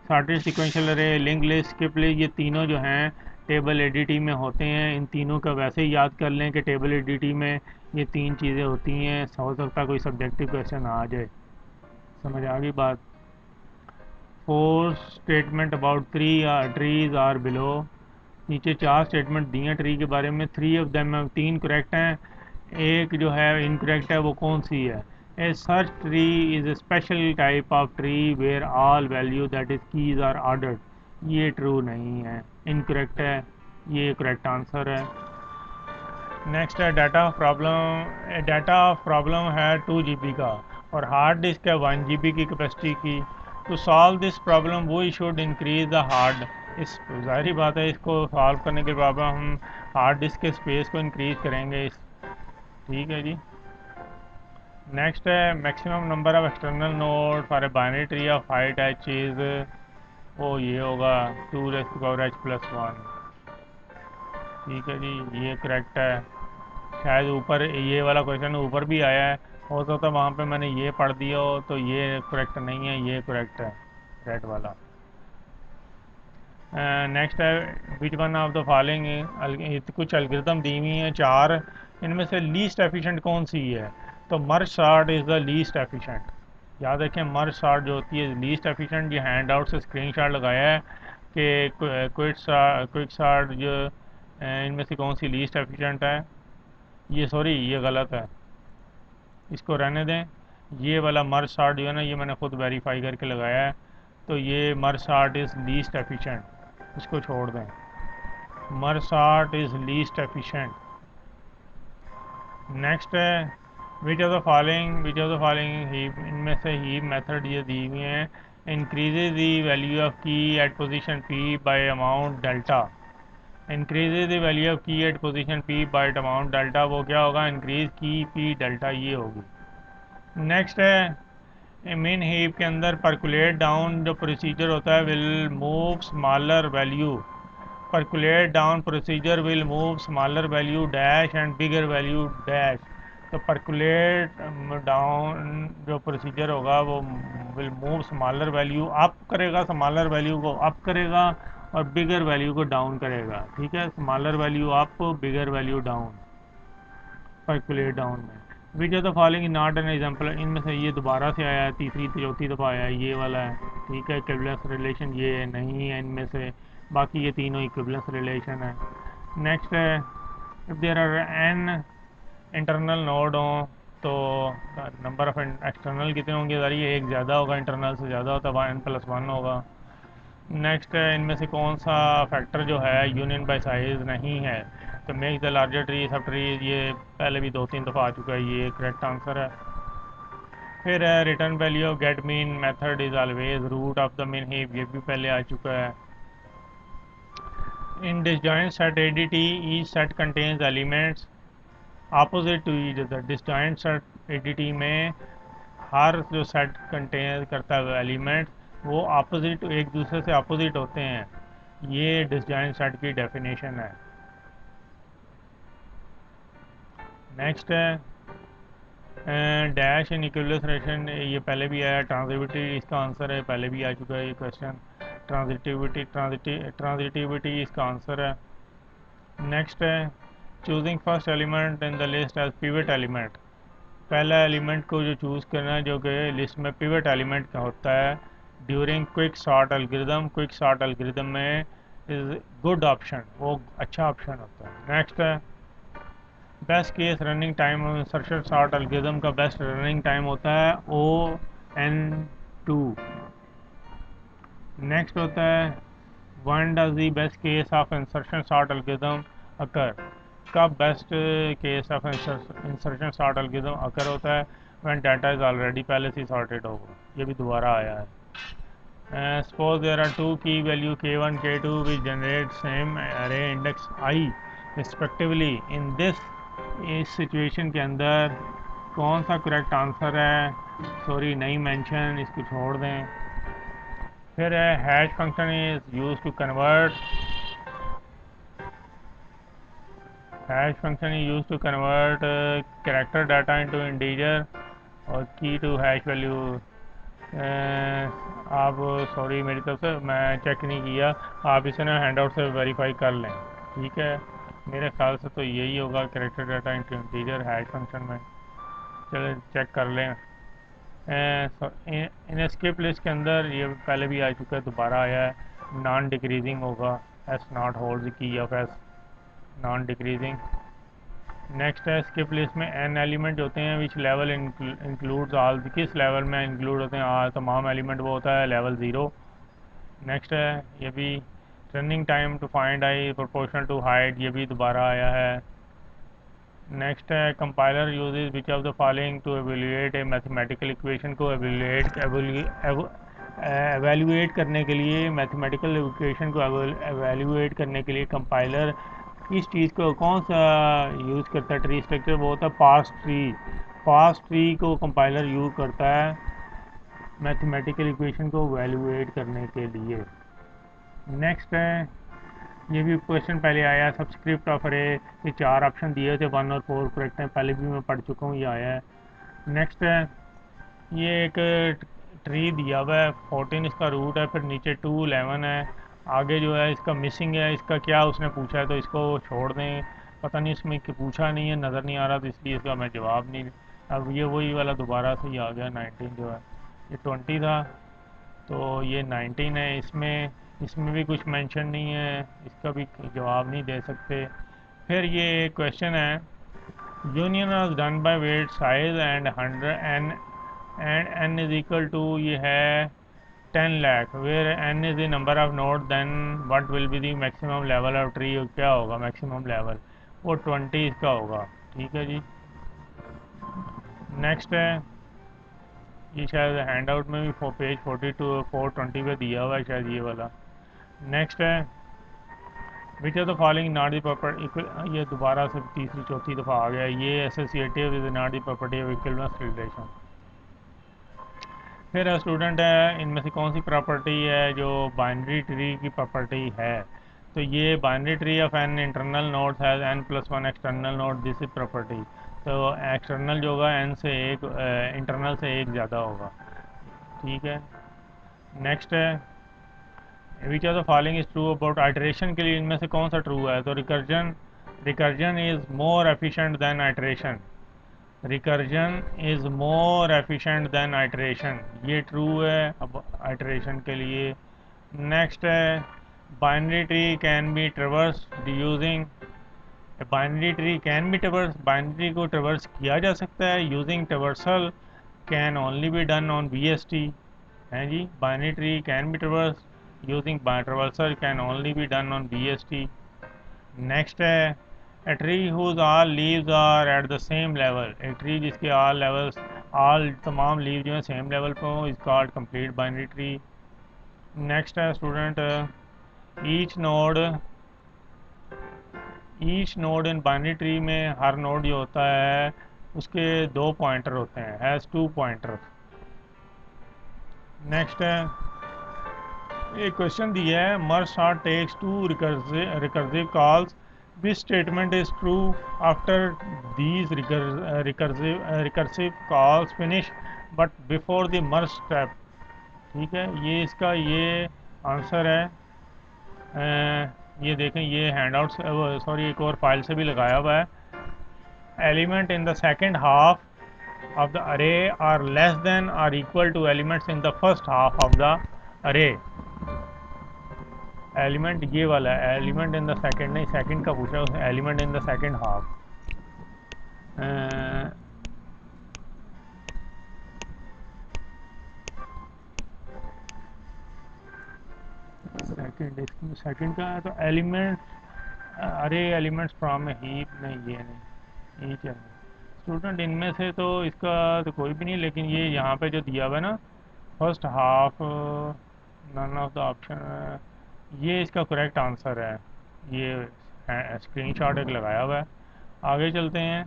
सॉर्टेड सीक्वेंशियल अरे, लिंक लिस्ट, स्किप लिस्ट, ये तीनों जो हैं टेबल एडीटी में होते हैं। इन तीनों का वैसे ही याद कर लें कि टेबल एडीटी में ये 3 चीज़ें होती हैं, हो सकता कोई सब्जेक्टिव क्वेश्चन आ जाए, समझ आ गई बात। 4 statement about trees are below, नीचे 4 स्टेटमेंट दिए हैं ट्री के बारे में, 3 ऑफ देम 3 करेक्ट हैं, एक जो है इनकरेक्ट है, वो कौन सी है। A search tree is a special type of tree where all value that is keys are ordered, ये ट्रू नहीं है, इनकरेक्ट है, ये करेक्ट आंसर है। नेक्स्ट है डाटा ऑफ प्रॉब्लम है 2 GB का और हार्ड डिस्क है 1 GB की कैपेसिटी की। To solve this problem we should increase the hard, इस ज़ाहिर बात है इसको सॉल्व करने के बाद हम हार्ड डिस्क के स्पेस को इंक्रीज करेंगे ठीक है जी। नेक्स्ट है maximum number of external node for a binary tree of height h is, वो ये होगा 2⁻h+1, ठीक है जी, ये करेक्ट है। शायद ऊपर ये वाला क्वेश्चन ऊपर भी आया है, हो सकता है वहाँ पे मैंने ये पढ़ दिया हो, तो ये करेक्ट नहीं है, ये करेक्ट है रेड वाला। नेक्स्ट है which one of the following, कुछ एल्गोरिथम दी हुई हैं 4, इनमें से लीस्ट एफिशिएंट कौन सी है, तो मर्ज sort is the least efficient, याद रखें मर्ज सॉर्ट जो होती है लीस्ट एफिशिएंट। ये हैंड आउट से स्क्रीनशॉट लगाया है कि क्विक सॉर्ट जो इनमें से कौन सी लीस्ट एफिशिएंट है, ये सॉरी ये गलत है, इसको रहने दें। ये वाला मर्ज सॉर्ट जो है ना ये मैंने खुद वेरीफाई करके लगाया है, तो ये merge sort is least efficient, इसको छोड़ दें, merge sort is least efficient. Next है which of the following heap, इनमें से हीप मेथड ये दी हुई हैं, increases the value of key at position p by amount delta, increases the value of key at position p by amount delta, वो क्या होगा, इंक्रीज की p डेल्टा, ये होगी। नेक्स्ट है मेन हीप के अंदर परकुलेट डाउन जो प्रोसीजर होता है will move smaller value, percolate down procedure will move smaller value dash and bigger value dash, तो परकुलेट डाउन जो प्रोसीजर होगा वो will move smaller value up करेगा, स्मॉलर वैल्यू को अप करेगा और बिगर वैल्यू को डाउन करेगा, ठीक है, स्मॉलर वैल्यू अप बिगर वैल्यू डाउन परकुलेट डाउन में। विच of the following is not an example, इनमें से ये दोबारा से आया है, तीसरी चौथी दफ़ा आया है, ये वाला है, ठीक है। इक्विवेलेंस रिलेशन ये नहीं है इनमें से, बाकी ये तीनों इक्विवेलेंस रिलेशन है। नेक्स्ट है, if there are n internal node हो तो नंबर ऑफ एक्सटर्नल कितने होंगे, अगर ये एक ज़्यादा होगा, इंटरनल से ज़्यादा होता है n+1 होगा। नेक्स्ट है, इनमें से कौन सा फैक्टर जो है यूनियन बाय साइज नहीं है, तो make the larger tree sub tree, ये पहले भी 2-3 दफ़ा आ चुका है, ये करेक्ट आंसर है। फिर है return value of get min method is always root of the min heap, ये भी पहले आ चुका है। In disjoint set ADT each set contains elements opposite to each other, disjoint set ADT में हर जो सेट कंटेन करता है एलिमेंट वो ऑपोजिट, एक दूसरे से ऑपोजिट होते हैं, ये डिसजॉइंट सेट की डेफिनेशन है। नेक्स्ट है डैश इन इक्विवेलेंस रिलेशन, ये पहले भी आया। ट्रांजिटिविटी इसका आंसर है, पहले भी आ चुका है ये क्वेश्चन। ट्रांजिटिविटी इसका आंसर है। नेक्स्ट है choosing first element in the list as pivot element, पहला एलिमेंट को जो चूज़ करना है जो कि लिस्ट में पिवट एलिमेंट का होता है during quick sort algorithm, quick sort algorithm में इज गुड ऑप्शन, वो अच्छा ऑप्शन होता है। नेक्स्ट है best case running time insertion sort algorithm का बेस्ट रनिंग टाइम होता है O(n)2। नेक्स्ट होता है when does the best case of insertion sort algorithm occur, कब best case of insertion sort algorithm occur होता है व्हेन डाटा इज ऑलरेडी पहले से सॉर्टेड होगा, ये भी दोबारा आया है। Suppose there are two key value k1 k2 which generate same array index i respectively in this, इस सिचुएशन के अंदर कौन सा करेक्ट आंसर है, सॉरी नहीं मेंशन, इसको छोड़ दें। फिर है hash function is use to convert, hash function is use to convert character data into integer और की टू हैश वैल्यू। आप सॉरी मेरी तरफ से मैं चेक नहीं किया, आप इसे ना हैंड आउट से वेरीफाई कर लें, ठीक है। मेरे ख्याल से तो यही होगा character data into integer hash function में, चलो चेक कर लें। इन स्किप लिस्ट के अंदर ये पहले भी आ चुका है, दोबारा आया है, नॉन डिक्रीजिंग होगा, एस नॉट होल्ड की of S, non decreasing. Next है स्किप लिस्ट में एन एलिमेंट होते हैं विच लेवल इंक्लूड्स ऑल, किस लेवल में इंक्लूड होते हैं ऑल तमाम एलिमेंट, वो होता है लेवल 0। नेक्स्ट है ये भी running time to find I proportional to height, ये भी दोबारा आया है। नेक्स्ट है compiler uses which of the following to evaluate a mathematical equation को एवेल्यूएट करने के लिए, मैथमेटिकल इक्वेशन को एवेल्यूएट करने के लिए कंपाइलर इस चीज़ को कौन सा यूज़ करता है, ट्री स्ट्रक्चर, वो होता है पार्स ट्री, पार्स ट्री को कंपाइलर यूज़ करता है मैथमेटिकल इक्वेशन को एवेल्यूएट करने के लिए। नेक्स्ट है ये भी क्वेश्चन पहले आया, सब्सक्रिप्ट ऑफ अरे, ये 4 ऑप्शन दिए थे 1 और 4 करेक्ट हैं, पहले भी मैं पढ़ चुका हूँ, ये आया है। नेक्स्ट है ये एक ट्री दिया हुआ है 14 इसका रूट है, फिर नीचे 2 11 है, आगे जो है इसका मिसिंग है, इसका क्या उसने पूछा है तो इसको छोड़ दें, पता नहीं इसमें पूछा नहीं है, नज़र नहीं आ रहा, तो इसलिए इसका मैं जवाब नहीं। अब ये वही वाला दोबारा से ही आ गया 19 जो है, ये 20 था तो ये 19 है, इसमें इसमें भी कुछ मेंशन नहीं है, इसका भी जवाब नहीं दे सकते। फिर ये क्वेश्चन है union was done by weight size and 100 and n is equal to, ये है 10 lakh, where n is the number of node, then what will be the maximum level of tree, क्या होगा मैक्सिमम लेवल, वो 20 इसका होगा, ठीक है जी। नेक्स्ट है ये शायद हैंड आउट में भी पेज 42 420 पे दिया हुआ है शायद ये वाला। नेक्स्ट है which of the following not the property, ये दोबारा से तीसरी चौथी दफ़ा आ गया, ये associative is not the property of equivalence relation. फिर स्टूडेंट है इनमें से कौन सी प्रॉपर्टी है जो बाइनरी ट्री की प्रॉपर्टी है, तो ये binary tree of an internal nodes has n+1 external node, this is property, तो एक्सटर्नल जो होगा n से एक, इंटरनल से एक ज़्यादा होगा, ठीक है। नेक्स्ट है which of the following is true about iteration, के लिए इनमें से कौन सा ट्रू है, तो recursion is more efficient then iteration, recursion is more efficient then iteration, ये ट्रू है अब आइटरेशन के लिए। नेक्स्ट है binary tree can B traversed using, binary tree can be ट्रेवर्स, binary को ट्रेवर्स किया जा सकता है using traversal can only be done on BST है जी। Binary tree can be traverse using traversal can only be done on BST। Next है a tree whose all leaves are at the same level, एक tree जिसके all levels, all तमाम leave जो है same level पर हो, is called complete binary tree. Next है student each node in binary tree में हर नोड जो होता है उसके 2 पॉइंटर होते हैं, हैज़ 2 पॉइंटर। नेक्स्ट है एक क्वेश्चन दिया है merge sort takes 2 recursive calls, which statement is true after these recursive calls finish but before the merge step. ठीक है, ये इसका ये आंसर है। ये देखें, ये हैंडआउट सॉरी एक और फाइल से भी लगाया हुआ है। Element in the second half of the array are less than or equal to elements in the first half of the array। Element ये वाला है, एलिमेंट इन द सेकेंड नहीं, सेकेंड का पूछा उसने, element in the second half. Second का है तो एलिमेंट अरे एलिमेंट्स फ्रॉम ए हीप, नहीं ये नहीं, ये क्या स्टूडेंट इनमें से तो इसका तो कोई भी नहीं, लेकिन ये यहाँ पे जो दिया हुआ है ना first half none of the option, ये इसका करेक्ट आंसर है। ये स्क्रीनशॉट एक लगाया हुआ है। आगे चलते हैं,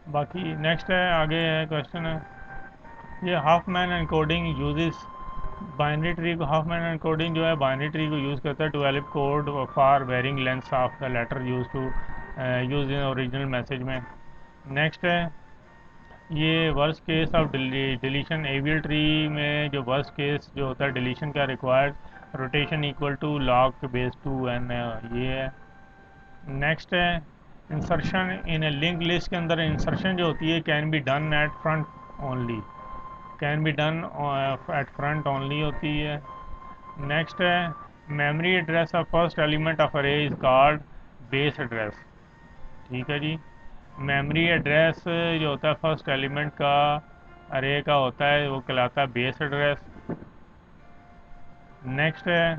बाकी नेक्स्ट है, आगे है क्वेश्चन है ये Huffman encoding uses binary tree को, हाफमैन एनकोडिंग जो है बाइनरी ट्री को यूज़ करता है to develop code for varying lengths of the letter use in original message में। नेक्स्ट है ये worst case of deletion, AVL tree में जो वर्स्ट केस जो होता है डिलीशन का required rotation equal to log base 2n, ये है। नेक्स्ट है insertion in a link list के अंदर इंसर्शन जो होती है can be done at front only, can be done at front only होती है। नेक्स्ट है memory address of first element of अरे इज कॉल्ड बेस एड्रेस। ठीक है जी, मेमोरी एड्रेस जो होता है फर्स्ट एलिमेंट का अरे का होता है वो कहलाता है बेस एड्रेस। नेक्स्ट है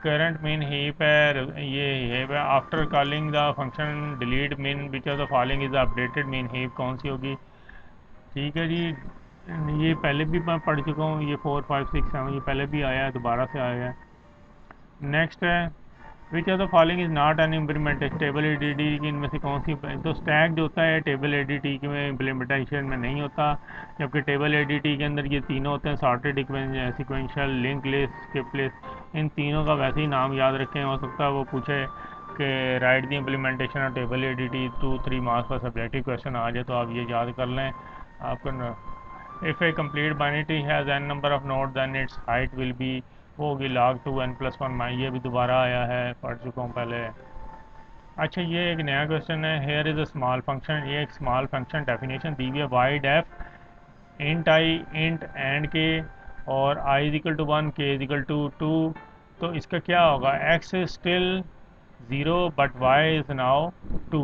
करंट मीन हीप है, ये हीप है after calling the function delete mean which of the following is updated mean heap, कौन सी होगी। ठीक है जी, ये पहले भी मैं पढ़ चुका हूँ, ये 4 5 6 7 ये पहले भी आया है, दोबारा से आया है। नेक्स्ट है which of the following is not N implementation table ADT की, इनमें से कौन सी, तो स्टैक जो होता है टेबल एडीटी में इम्प्लीमेंटेशन में नहीं होता, जबकि टेबल एडीटी के अंदर ये तीनों होते हैं sorted, sequential, link list, skip list. इन तीनों का वैसे ही नाम याद रखें, हो सकता है वो पूछे कि राइट दी इम्प्लीमेंटेशन और टेबल एडीटी 2-3 मार्क्स का सब्जेक्टिव क्वेश्चन आ जाए तो आप ये याद कर लें आपको। If a complete binary tree has n number of node then its height will be, वो होगी log 2n+1, ये भी दोबारा आया है, पढ़ चुका हूँ पहले। अच्छा ये एक नया क्वेश्चन है, here is a small function, ये एक स्मॉल फंक्शन डेफिनेशन दी हुई है y def int i int and k और i is equal to 1 k is equal to 2, तो इसका क्या होगा, x is still 0 but y is now 2।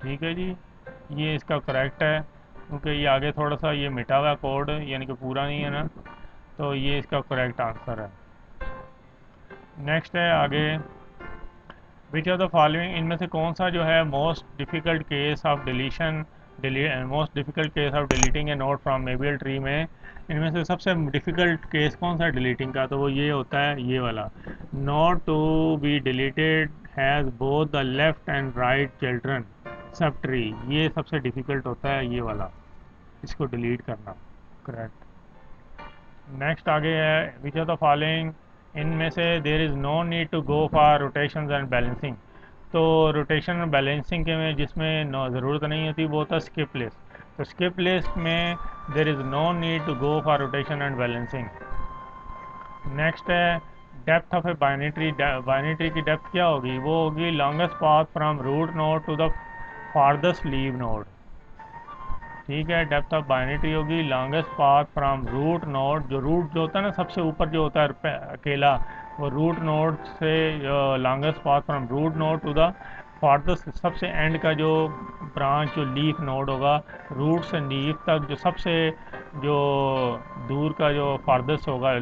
ठीक है जी, ये इसका करेक्ट है क्योंकि ये आगे थोड़ा सा ये मिटा हुआ कोड यानी कि पूरा नहीं है ना, तो ये इसका करेक्ट आंसर है। नेक्स्ट है आगे विच ऑफ द फॉलोइंग, इनमें से कौन सा जो है most difficult case of deletion, most difficult case of deleting a node from AVL tree में, इनमें से सबसे डिफ़िकल्ट केस कौन सा है डिलीटिंग का, तो वो ये होता है ये वाला, node to be deleted has both the left and right children subtree, ये सबसे डिफ़िकल्ट होता है ये वाला, इसको डिलीट करना। करेक्ट। नेक्स्ट आगे है विच ऑफ द फॉलोइंग, इनमें से there is no need to go for rotation and balancing, तो रोटेशन और बैलेंसिंग के में जिसमें ज़रूरत नहीं होती वो होता है स्किप लिस्ट, तो स्किप लिस्ट में there is no need to go for rotation and balancing. Next है depth of a binary tree, binary tree की डेप्थ क्या होगी, वो होगी longest path from root node to the farthest leave node. ठीक है। Depth of binary tree होगी longest path from root node, जो रूट जो होता है ना सबसे ऊपर जो होता है अकेला, वो रूट नोड से longest path from root node to the farthest, सबसे एंड का जो ब्रांच जो लीफ नोड होगा रूट से लीफ तक, जो सबसे जो दूर का जो फार्देस्ट होगा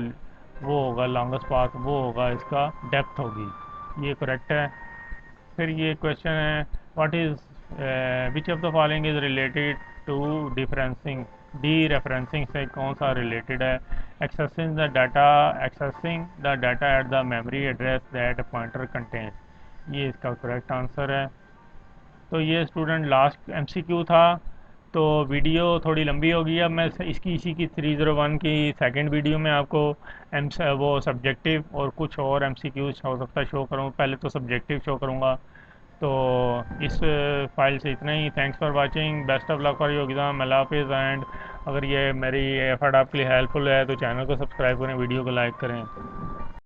वो होगा लॉन्गेस्ट पाथ, वो होगा इसका डेप्थ होगी। ये करेक्ट है। फिर ये क्वेश्चन है what is which of the following is related to dereferencing, dereferencing से कौन सा रिलेटेड है? Accessing the data at the memory address that pointer contains, ये इसका करेक्ट आंसर है। तो ये स्टूडेंट लास्ट एमसीक्यू था। तो वीडियो थोड़ी लंबी हो गई, अब मैं इसकी इसी की 301 की सेकंड वीडियो में आपको वो सब्जेक्टिव और कुछ और एमसीक्यूज हो सकता है शो करूँ, पहले तो सब्जेक्टिव शो करूँगा। तो इस फाइल से इतना ही। Thanks for watching, best of luck for your exam, अल्लाह हाफिज़। एंड अगर ये मेरी एफर्ट आपके लिए हेल्पफुल है तो चैनल को सब्सक्राइब करें, वीडियो को लाइक करें।